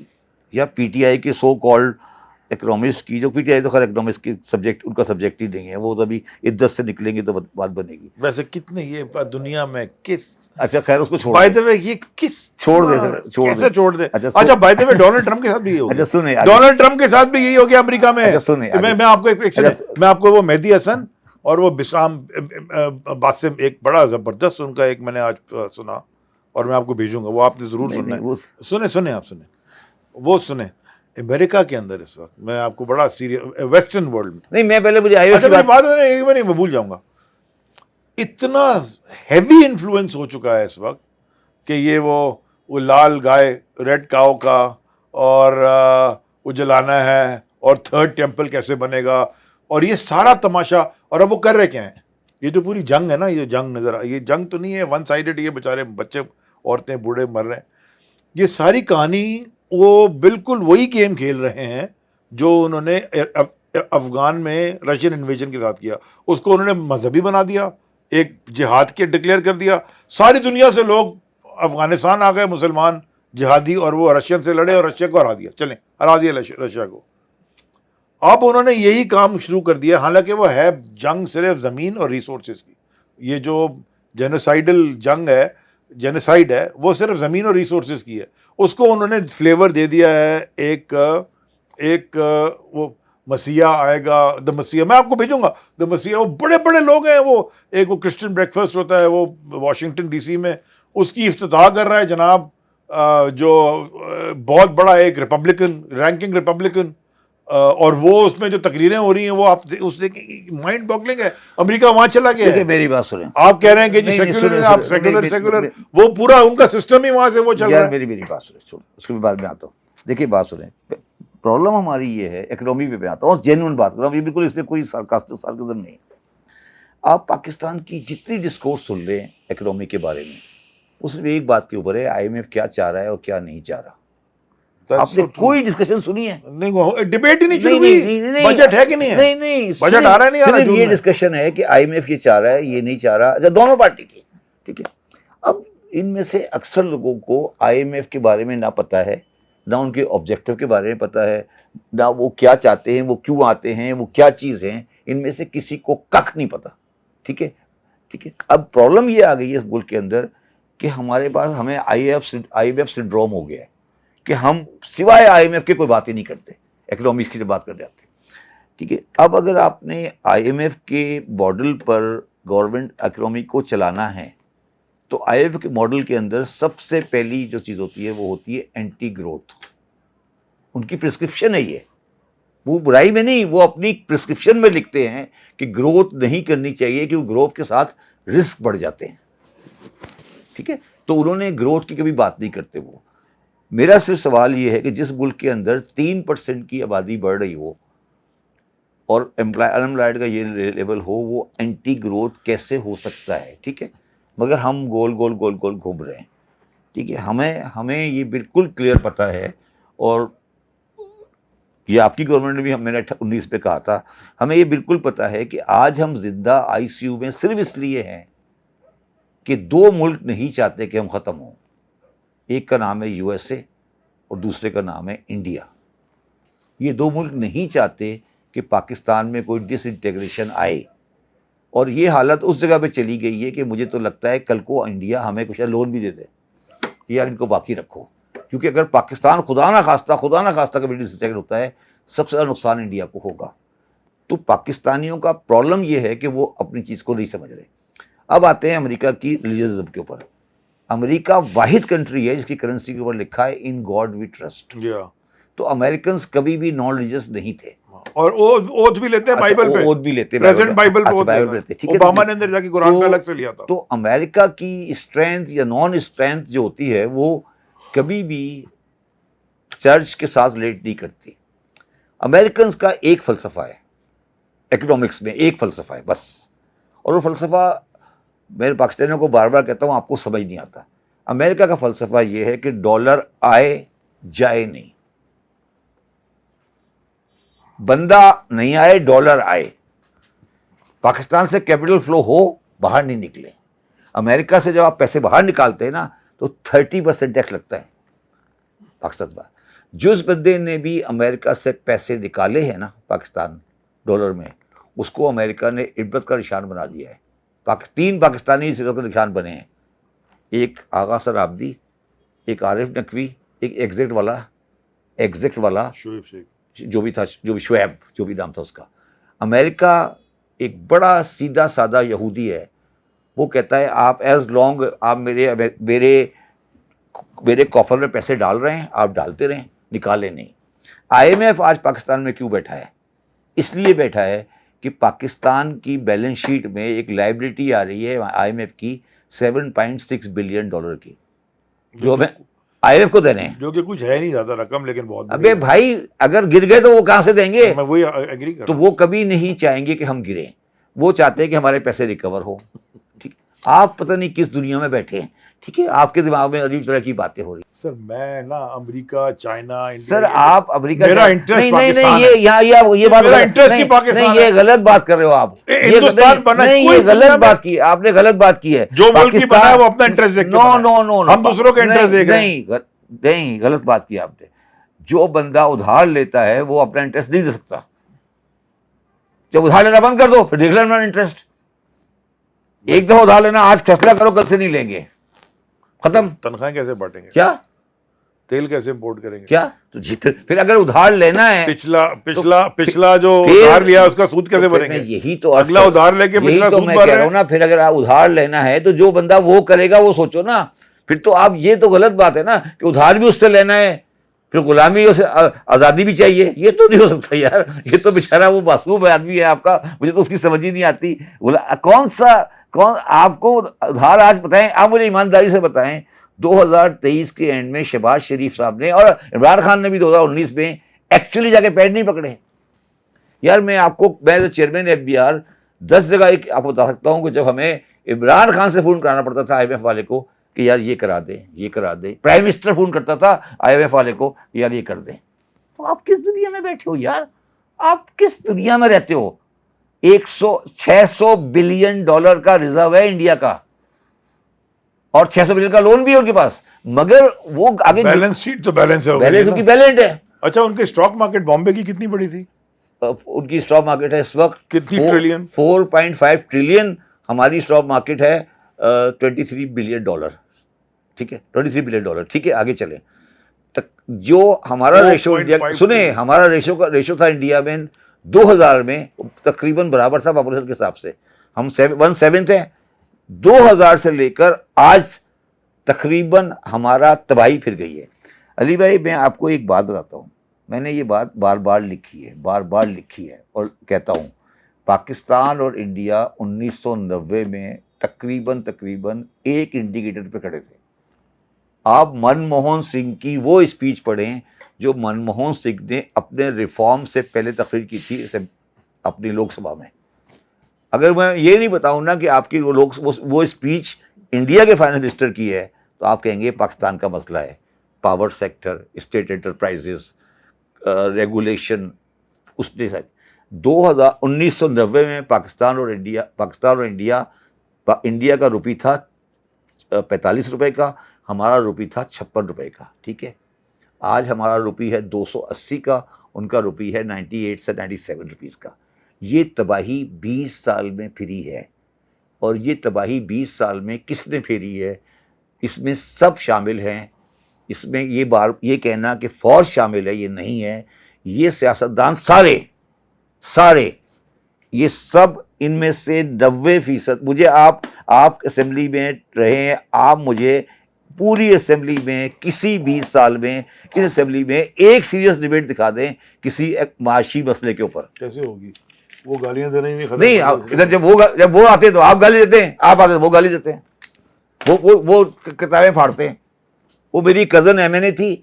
یا PTI کے سو کالڈ اکنامسٹ کی, جو PTI تو خیر اکنامسٹ کی سبجیکٹ ان کا سبجیکٹ ہی نہیں ہے, وہ ابھی عدت سے نکلیں گے تو بات بنے گی. ویسے کتنے یہ دنیا میں کس, اچھا خیر اس کو چھوڑ بائی دی وے, یہ کس چھوڑ دے, کیسے چھوڑ دے. اچھا by the way Donald Trump کے ساتھ بھی یہی ہو گیا. اچھا سنیں, ڈونلڈ ٹرمپ کے ساتھ بھی یہی ہو گیا امریکہ میں. میں آپ کو وہ مہدی حسن اور وہ بسام باسم, ایک بڑا زبردست ان کا ایک میں نے آج سنا, اور میں آپ کو بھیجوں گا, وہ آپ نے ضرور سننا ہے. سنیں آپ سنیں, وہ سنیں. امریکہ کے اندر اس وقت میں آپ کو بڑا سیریس, ویسٹرن ورلڈ میں نہیں, میں پہلے مجھے میں بھول جاؤں گا, اتنا ہیوی انفلوئنس ہو چکا ہے اس وقت کہ یہ وہ لال گائے ریڈ کاؤ کا, اور وہ جلانا ہے, اور تھرڈ ٹیمپل کیسے بنے گا, اور یہ سارا تماشا. اور اب وہ کر رہے کیا ہیں, یہ جو پوری جنگ ہے نا, یہ جنگ نظر یہ جنگ تو نہیں ہے ون سائیڈڈ, یہ بیچارے بچے عورتیں بوڑھے مر رہے ہیں. یہ ساری کہانی وہ بالکل وہی گیم کھیل رہے ہیں جو انہوں نے افغان میں رشین انویژن کے ساتھ کیا. اس کو انہوں نے مذہبی بنا دیا, ایک جہاد کے ڈکلیئر کر دیا, ساری دنیا سے لوگ افغانستان آ گئے مسلمان جہادی, اور وہ رشین سے لڑے اور رشیا کو ہرا دیا. چلیں ہرا دیا رشیا کو. اب انہوں نے یہی کام شروع کر دیا, حالانکہ وہ ہے جنگ صرف زمین اور ریسورسز کی. یہ جو جینوسائیڈل جنگ ہے, جینوسائیڈ ہے, وہ صرف زمین اور ریسورسز کی ہے. اس کو انہوں نے فلیور دے دیا ہے ایک وہ مسیح آئے گا, دا مسیح, میں آپ کو بھیجوں گا دا مسیح. وہ بڑے بڑے لوگ ہیں, وہ ایک وہ کرسچن بریک فاسٹ ہوتا ہے وہ واشنگٹن DC میں, اس کی افتتاح کر رہا ہے جناب جو بہت بڑا ایک ریپبلکن, رینکنگ ریپبلکن, اور وہ اس میں جو تقریریں ہو رہی ہیں وہ آپ اس دیکھیں, مائنڈ باگلنگ ہے. امریکہ وہاں چلا گیا ہے. میری بات سنیں, آپ کہہ رہے ہیں کہ جی سیکولر, آپ سیکولر, وہ پورا ان کا سسٹم ہی وہاں سے وہ چل رہا ہے. میری بات سنیں, اس کے بعد میں آتا ہوں. دیکھیے بات سنیں, پرابلم ہماری یہ ہے, اکنامی پہ آتا ہوں اور جینوئن بات کر رہا ہوں, یہ بالکل اس میں کوئی سارکزم نہیں. آپ پاکستان کی جتنی ڈسکورس سن رہے ہیں اکنامی کے بارے میں, اس میں ایک بات کے اوپر ہے, IMF کیا چاہ رہا ہے اور کیا نہیں چاہ رہا. آپ نے کوئی ڈسکشن سنی ہے؟ نہیں, ڈیبیٹ ہی نہیں شروع ہوئی. بجٹ ہے کہ نہیں ہے؟ نہیں, بجٹ آ رہا ہے نہیں آ رہا. صرف یہ ڈسکشن ہے کہ IMF یہ چاہ رہا ہے, یہ نہیں چاہ رہا. اچھا دونوں پارٹی کی, ٹھیک ہے. اب ان میں سے اکثر لوگوں کو آئی ایم ایف کے بارے میں نہ پتہ ہے، نہ ان کے آبجیکٹو کے بارے میں پتہ ہے، نہ وہ کیا چاہتے ہیں، وہ کیوں آتے ہیں، وہ کیا چیز ہیں، ان میں سے کسی کو ککھ نہیں پتہ. ٹھیک ہے. اب پرابلم یہ آ گئی ہے اس ملک کے اندر کہ ہمارے پاس ہمیں آئی ایم ایف سنڈروم ہو گیا ہے کہ ہم سوائے آئی ایم ایف کے کوئی بات ہی نہیں کرتے، اکنامکس کی جب بات کر جاتے ہیں. ٹھیک ہے. اب اگر آپ نے آئی ایم ایف کے ماڈل پر گورنمنٹ اکنامی کو چلانا ہے تو آئی ایم ایف کے ماڈل کے اندر سب سے پہلی جو چیز ہوتی ہے وہ ہوتی ہے اینٹی گروتھ. ان کی پرسکرپشن ہے یہ، وہ برائی میں نہیں، وہ اپنی پرسکرپشن میں لکھتے ہیں کہ گروتھ نہیں کرنی چاہیے کیونکہ گروتھ کے ساتھ رسک بڑھ جاتے ہیں. ٹھیک ہے. تو انہوں نے گروتھ کی کبھی بات نہیں کرتے. وہ میرا صرف سوال یہ ہے کہ جس ملک کے اندر 3% کی آبادی بڑھ رہی ہو اور انمپلائڈ کا یہ لیول ہو، وہ اینٹی گروتھ کیسے ہو سکتا ہے؟ ٹھیک ہے. مگر ہم گول گول گھوم رہے ہیں. ٹھیک ہے. ہمیں یہ بالکل کلیئر پتہ ہے، اور یہ آپ کی گورنمنٹ نے بھی، میں نے 19 پہ کہا تھا، ہمیں یہ بالکل پتہ ہے کہ آج ہم زندہ آئی سی یو میں صرف اس لیے ہیں کہ 2 ملک نہیں چاہتے کہ ہم ختم ہوں. ایک کا نام ہے یو ایس اے اور دوسرے کا نام ہے انڈیا. یہ 2 ملک نہیں چاہتے کہ پاکستان میں کوئی ڈس انٹیگریشن آئے، اور یہ حالت اس جگہ پہ چلی گئی ہے کہ مجھے تو لگتا ہے کل کو انڈیا ہمیں کچھ لون بھی دے دے، یار ان کو باقی رکھو. کیونکہ اگر پاکستان خدا نہ خواستہ کبھی ڈس انٹیگریٹ ہوتا ہے، سب سے زیادہ نقصان انڈیا کو ہوگا. تو پاکستانیوں کا پرابلم یہ ہے کہ وہ اپنی چیز کو نہیں سمجھ رہے. اب آتے ہیں امریکہ کی ریلیجنزم کے اوپر. امریکہ واحد کنٹری ہے جس کی کرنسی کے اوپر لکھا ہے ان گاڈ وی ٹرسٹ. تو امریکنز کبھی بھی نان ریلیجس نہیں تھے، اور اوتھ بھی لیتے ہیں بائبل پہ، اوتھ بھی لیتے، پریزنٹ بائبل پہ اوتھ لیتے. ٹھیک ہے. اوباما نے اندر جا کے قرآن پہ الگ سے لیا تھا. تو امریکہ کی اسٹرینتھ یا نان اسٹرینتھ جو ہوتی ہے وہ کبھی بھی چرچ کے ساتھ ریلیٹ نہیں کرتی. امریکنز کا ایک فلسفہ ہے اکنامکس میں، ایک فلسفہ ہے بس، اور وہ فلسفہ میں پاکستانیوں کو بار بار کہتا ہوں آپ کو سمجھ نہیں آتا. امریکہ کا فلسفہ یہ ہے کہ ڈالر آئے جائے نہیں، بندہ نہیں آئے، ڈالر آئے. پاکستان سے کیپٹل فلو ہو، باہر نہیں نکلے. امریکہ سے جب آپ پیسے باہر نکالتے ہیں نا تو 30% ٹیکس لگتا ہے پاکستان پر. جس بندے نے بھی امریکہ سے پیسے نکالے ہیں نا پاکستان ڈالر میں، اس کو امریکہ نے عبرت کا نشان بنا دیا ہے. 3 پاکستانی اس عبرت کا نشان بنے ہیں، ایک آغا سر آبدی، ایک عارف نقوی، ایک ایگزیکٹ والا شعیب شیخ جو بھی تھا، جو بھی شعیب جو بھی نام تھا اس کا. امریکہ ایک بڑا سیدھا سادہ یہودی ہے. وہ کہتا ہے آپ ایز لانگ آپ میرے کافر میں پیسے ڈال رہے ہیں، آپ ڈالتے رہیں، نکالے نہیں. آئی ایم ایف آج پاکستان میں کیوں بیٹھا ہے؟ اس لیے بیٹھا ہے کہ پاکستان کی بیلنس شیٹ میں ایک لائبلٹی آ رہی ہے آئی ایم ایف کی $7.6 بلین کی، جو ہمیں آئی ایم ایف کو دینے ہیں، جو کہ کچھ ہے نہیں زیادہ رقم، لیکن بہت. ابے بھائی اگر گر گئے تو وہ کہاں سے دیں گے؟ میں وہی ایگری کر رہا تو ہوں. وہ کبھی نہیں چاہیں گے کہ ہم گریں، وہ چاہتے ہیں کہ ہمارے پیسے ریکور ہو. ٹھیک. آپ پتہ نہیں کس دنیا میں بیٹھے ہیں. ٹھیک ہے. آپ کے دماغ میں عجیب طرح کی باتیں ہو رہی. سر میں نا امریکہ، چائنا، سر آپ امریکہ نہیں یہ بات نہیں، یہ غلط بات کر رہے ہو آپ. نہیں، یہ غلط بات کی آپ نے، غلط بات کی ہے. جو ملک کی بنا ہے وہ اپنا انٹرسٹ دیکھ کے بنا ہے. نو، ہم دوسروں کا انٹرسٹ دیکھ رہے ہیں. نہیں، غلط بات کی آپ نے. جو بندہ ادھار لیتا ہے وہ اپنا انٹرسٹ نہیں دے سکتا. جب ادھار لینا بند کر دو پھر دیکھ لینا انٹرسٹ. ایک دفعہ ادھار لینا، آج فیصلہ کرو کل سے نہیں لیں گے، ختم. تنخواہیں کیسے بانٹیں گے؟ کیا تیل کیسے امپورٹ کریں گے؟ کیا تو پھر اگر ادھار لینا ہے، پچھلا جو ادھار لیا اس کا سود کیسے بھریں گے؟ یہی تو اگلا ادھار لے کے پچھلا سود میں بھر کہہ رہے رہا ہیں ہوں نا. پھر اگر آپ ادھار لینا ہے تو جو بندہ وہ کرے گا وہ سوچو نا. پھر تو آپ، یہ تو غلط بات ہے نا کہ ادھار بھی اس سے لینا ہے، پھر غلامی سے آزادی بھی چاہیے. یہ تو نہیں ہو سکتا یار. یہ تو بیچارہ وہ معصوم آدمی ہے آپ کا، مجھے تو اس کی سمجھ ہی نہیں آتی. کون آپ کو ادھار آج بتائیں، آپ مجھے ایمانداری سے بتائیں 2023 کے اینڈ میں شہباز شریف صاحب نے اور عمران خان نے بھی 2019 میں ایکچولی جا کے پیڈ نہیں پکڑے. یار میں آپ کو، میں چیئرمین ایف بی آر 10 جگہ آپ کو بتا سکتا ہوں کہ جب ہمیں عمران خان سے فون کرانا پڑتا تھا آئی ایم ایف والے کو کہ یار یہ کرا دیں، یہ کرا دیں. پرائم منسٹر فون کرتا تھا آئی ایم ایف والے کو کہ یار یہ کر دیں. تو آپ کس دنیا میں بیٹھے ہو یار؟ آپ کس دنیا میں رہتے ہو؟ 600 بلین ڈالر کا ریزرو ہے انڈیا کا، اور 600 بلین کا لون بھی ہے ان کے پاس, مگر وہ آگے بیلنس شیٹ تو بیلنس ہے, بیلنس ان کی بیلنٹ ہے. اچھا ان کے اسٹاک مارکیٹ بامبے کی کتنی بڑی تھی؟ ان کی اسٹاک مارکیٹ ہے اس وقت کتنی ٹریلین؟ 4.5 ٹریلین. ہماری اسٹاک مارکیٹ ہے 23 بلین ڈالر. ٹھیک ہے, 23 بلین ڈالر. ٹھیک ہے, آگے چلیں. جو ہمارا ریشو انڈیا, سنیں, ہمارا ریشو تھا انڈیا میں 2000 میں تقریباً برابر تھا پاپولیشن کے حساب سے. ہم 1/7 ہیں. 2000 سے لے کر آج تقریباً ہمارا تباہی پھر گئی ہے. علی بھائی میں آپ کو ایک بات بتاتا ہوں, میں نے یہ بات بار بار لکھی ہے اور کہتا ہوں, پاکستان اور انڈیا 1990 میں تقریباً ایک انڈیکیٹر پہ کھڑے تھے. آپ منموہن سنگھ کی وہ اسپیچ پڑھیں جو منموہن سنگھ نے اپنے ریفارم سے پہلے تقریر کی تھی اپنی لوک سبھا میں. اگر میں یہ نہیں بتاؤں نا کہ آپ کی وہ اسپیچ انڈیا کے فائنانس منسٹر کی ہے, تو آپ کہیں گے پاکستان کا مسئلہ ہے. Power sector, state enterprises, regulation. اس نے 1990 میں پاکستان اور انڈیا کا روپی تھا 45 روپے کا, ہمارا روپی تھا 56 روپے کا. ٹھیک ہے, آج ہمارا روپی ہے 280 کا, ان کا روپی ہے 98 سے 97 روپیز کا. یہ تباہی 20 سال میں پھری ہے, اور یہ تباہی 20 سال میں کس نے پھیری ہے؟ اس میں سب شامل ہیں. اس میں یہ کہنا کہ فوج شامل ہے, یہ نہیں ہے. یہ سیاستدان سارے یہ سب, ان میں سے 90%. مجھے آپ اسمبلی میں رہے ہیں, آپ مجھے پوری اسمبلی میں کسی 20 سال میں کسی اسمبلی میں ایک سیریس ڈیبیٹ دکھا دیں کسی ایک معاشی مسئلے کے اوپر. کیسے ہوگی؟ وہ گالیاں دینا ہی نہیں. نہیں, ادھر جب وہ آتے ہیں تو آپ گالی دیتے ہیں, آپ آتے ہیں وہ گالی دیتے ہیں, وہ کتابیں پھاڑتے ہیں. وہ میری کزن ایم این اے تھی,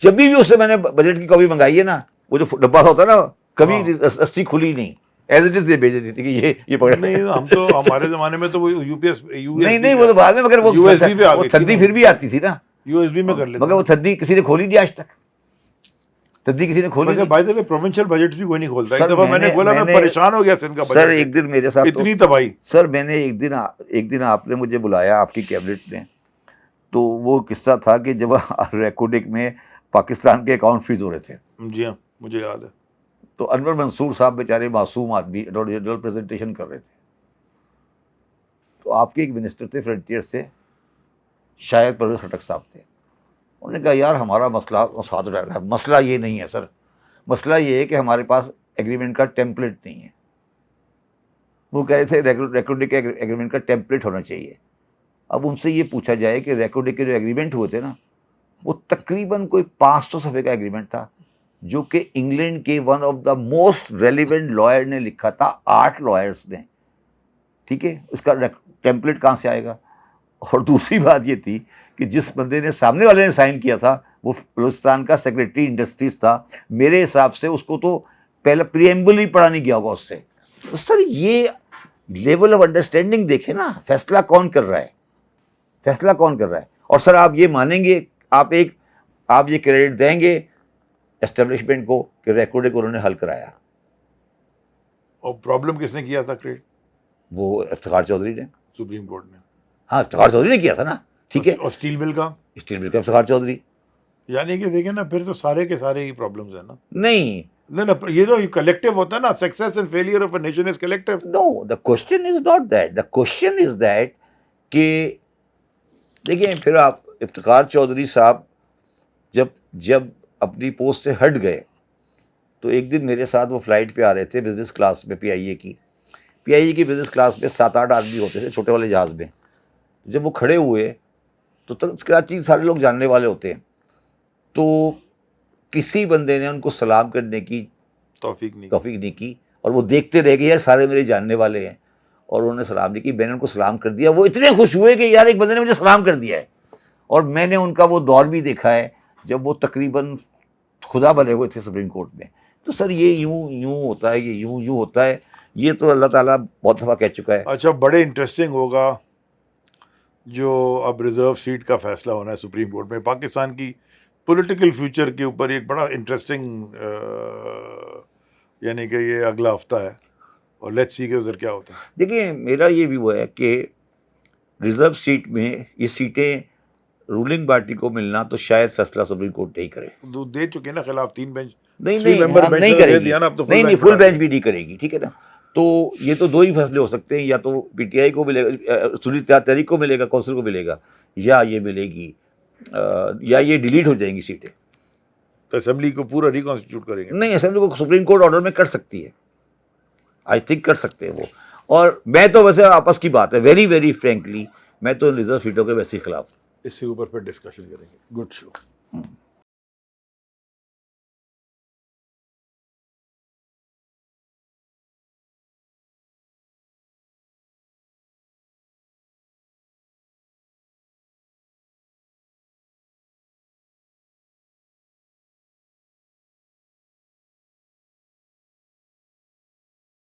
جب بھی اس سے میں نے بجٹ کی کاپی منگائی ہے نا, وہ جو ڈبہ سا ہوتا ہے نا, کبھی رسی کھلی نہیں, ایز اٹ از یہ بھیج دیتی کہ یہ پکڑ. نہیں, ہم تو ہمارے زمانے میں تو وہ یو پی ایس, نہیں وہ تو بعد میں, مگر وہ تھدی پھر بھی آتی تھی نا, یو ایس بی میں کر لیتے. مگر وہ تھدی کسی نے کھولی نہیں آج تک, تھدی کسی نے کھولی نہیں. By the way provincial budget بھی کوئی نہیں کھولتا. ایک دفعہ میں نے بولا میں پریشان ہو گیا سندھ کا بجٹ. سر ایک دن میرے ساتھ اتنی تباہی. سر میں نے ایک دن آپ نے مجھے بلایا آپ کی کیبنٹ میں, تو وہ قصہ تھا کہ جب ریکوڈک میں پاکستان کے اکاؤنٹ فریز ہو رہے تھے. جی ہاں, مجھے یاد ہے. تو انور منصور صاحب بیچارے معصوم آدمی جنرل پریزنٹیشن کر رہے تھے. تو آپ کے ایک منسٹر تھے فرنٹیئر سے, شاید پرویز خٹک صاحب تھے. انہوں نے کہا یار ہمارا مسئلہ ساتھ رہ رہا ہے. مسئلہ یہ نہیں ہے سر, مسئلہ یہ ہے کہ ہمارے پاس ایگریمنٹ کا ٹیمپلیٹ نہیں ہے. وہ کہہ رہے تھے ریکوڈک کے ایگریمنٹ کا ٹیمپلیٹ ہونا چاہیے. اب ان سے یہ پوچھا جائے کہ ریکوڈک کے جو ایگریمنٹ ہوئے تھے نا, وہ تقریباً کوئی 500 صفحے کا ایگریمنٹ تھا, جو کہ انگلینڈ کے one of the most relevant lawyer نے لکھا تھا, 8 لائرس نے. ٹھیک ہے, اس کا ٹیمپلیٹ کہاں سے آئے گا؟ اور دوسری بات یہ تھی کہ جس بندے نے سامنے والے نے سائن کیا تھا وہ بلوچستان کا سیکریٹری انڈسٹریز تھا. میرے حساب سے اس کو تو پہلے پریمبل ہی پڑھا نہیں گیا ہوگا اس سے. تو سر یہ لیول آف انڈرسٹینڈنگ دیکھیں نا, فیصلہ کون کر رہا ہے, فیصلہ کون کر رہا ہے. اور سر آپ یہ مانیں گے, آپ یہ کریڈٹ دیں گے اسٹیبلشمنٹ کو کہ ریکارڈ کو انہوں نے حل کرایا. اور پرابلم کس نے کیا تھا کریٹ؟ وہ افتخار چودھری نے, سپریم کورٹ نے. ہاں افتخار چودھری نے کیا تھا نا. ٹھیک ہے, اور اسٹیل بل کا افتخار چودھری. یعنی کہ دیکھیں نا, پھر تو سارے کے سارے ہی پرابلمس ہیں نا. نہیں, یہ تو کلیکٹیو ہوتا ہے نا, success and failure of a nation is collective. No, the question is not that. The question is that کہ دیکھیں پھر آپ افتخار چودھری صاحب جب اپنی پوسٹ سے ہٹ گئے, تو ایک دن میرے ساتھ وہ فلائٹ پہ آ رہے تھے بزنس کلاس میں, پی آئی اے کی بزنس کلاس میں 7-8 آدمی ہوتے تھے چھوٹے والے جہاز میں. جب وہ کھڑے ہوئے تو کراچی سارے لوگ جاننے والے ہوتے ہیں, تو کسی بندے نے ان کو سلام کرنے کی توفیق نہیں کی, اور وہ دیکھتے رہ گئے, یار سارے میرے جاننے والے ہیں, اور انہوں نے سلام نہیں کی. میں نے ان کو سلام کر دیا, وہ اتنے خوش ہوئے کہ یار ایک بندے نے مجھے سلام کر دیا ہے. اور میں نے ان کا وہ دور بھی دیکھا ہے جب وہ تقریباً خدا بنے ہوئے تھے سپریم کورٹ میں. تو سر یہ یوں ہوتا ہے, یہ یوں ہوتا ہے, یہ تو اللہ تعالیٰ بہت دفعہ کہہ چکا ہے. اچھا, بڑے انٹرسٹنگ ہوگا جو اب ریزرو سیٹ کا فیصلہ ہونا ہے سپریم کورٹ میں. پاکستان کی پولیٹیکل فیوچر کے اوپر ایک بڑا انٹرسٹنگ یعنی کہ یہ اگلا ہفتہ ہے, اور لیٹس سی کہ ادھر کیا ہوتا ہے. دیکھیے میرا یہ بھی وہ ہے کہ ریزرو سیٹ میں یہ سیٹیں رولنگ پارٹی کو ملنا تو شاید فیصلہ سپریم کورٹ نہیں کرے. دے چکے نا خلاف 3 بینچ نہیں نہیں کرے گی, نہیں فل بینچ بھی نہیں کرے گی, ٹھیک ہے نا. تو یہ تو 2 ہی فیصلے ہو سکتے ہیں, یا تو پی ٹی آئی کو ملے گا, سنی تحریک کو ملے گا, کونسل کو ملے گا, یا یہ ملے گی, یا یہ ڈیلیٹ ہو جائیں گی سیٹیں. تو اسمبلی کو پورا ریکانسٹیٹیوٹ کریں گے؟ نہیں, اسمبلی کو سپریم کورٹ آرڈر میں کر سکتی ہے, آئی تھنک کر سکتے ہیں وہ. اور میں تو ویسے آپس کی بات ہے, ویری ویری فرینکلی میں تو ریزرو سیٹوں کے ویسے ہی خلاف ہوں. اس سے اوپر پھر ڈسکشن کریں گے. Good show.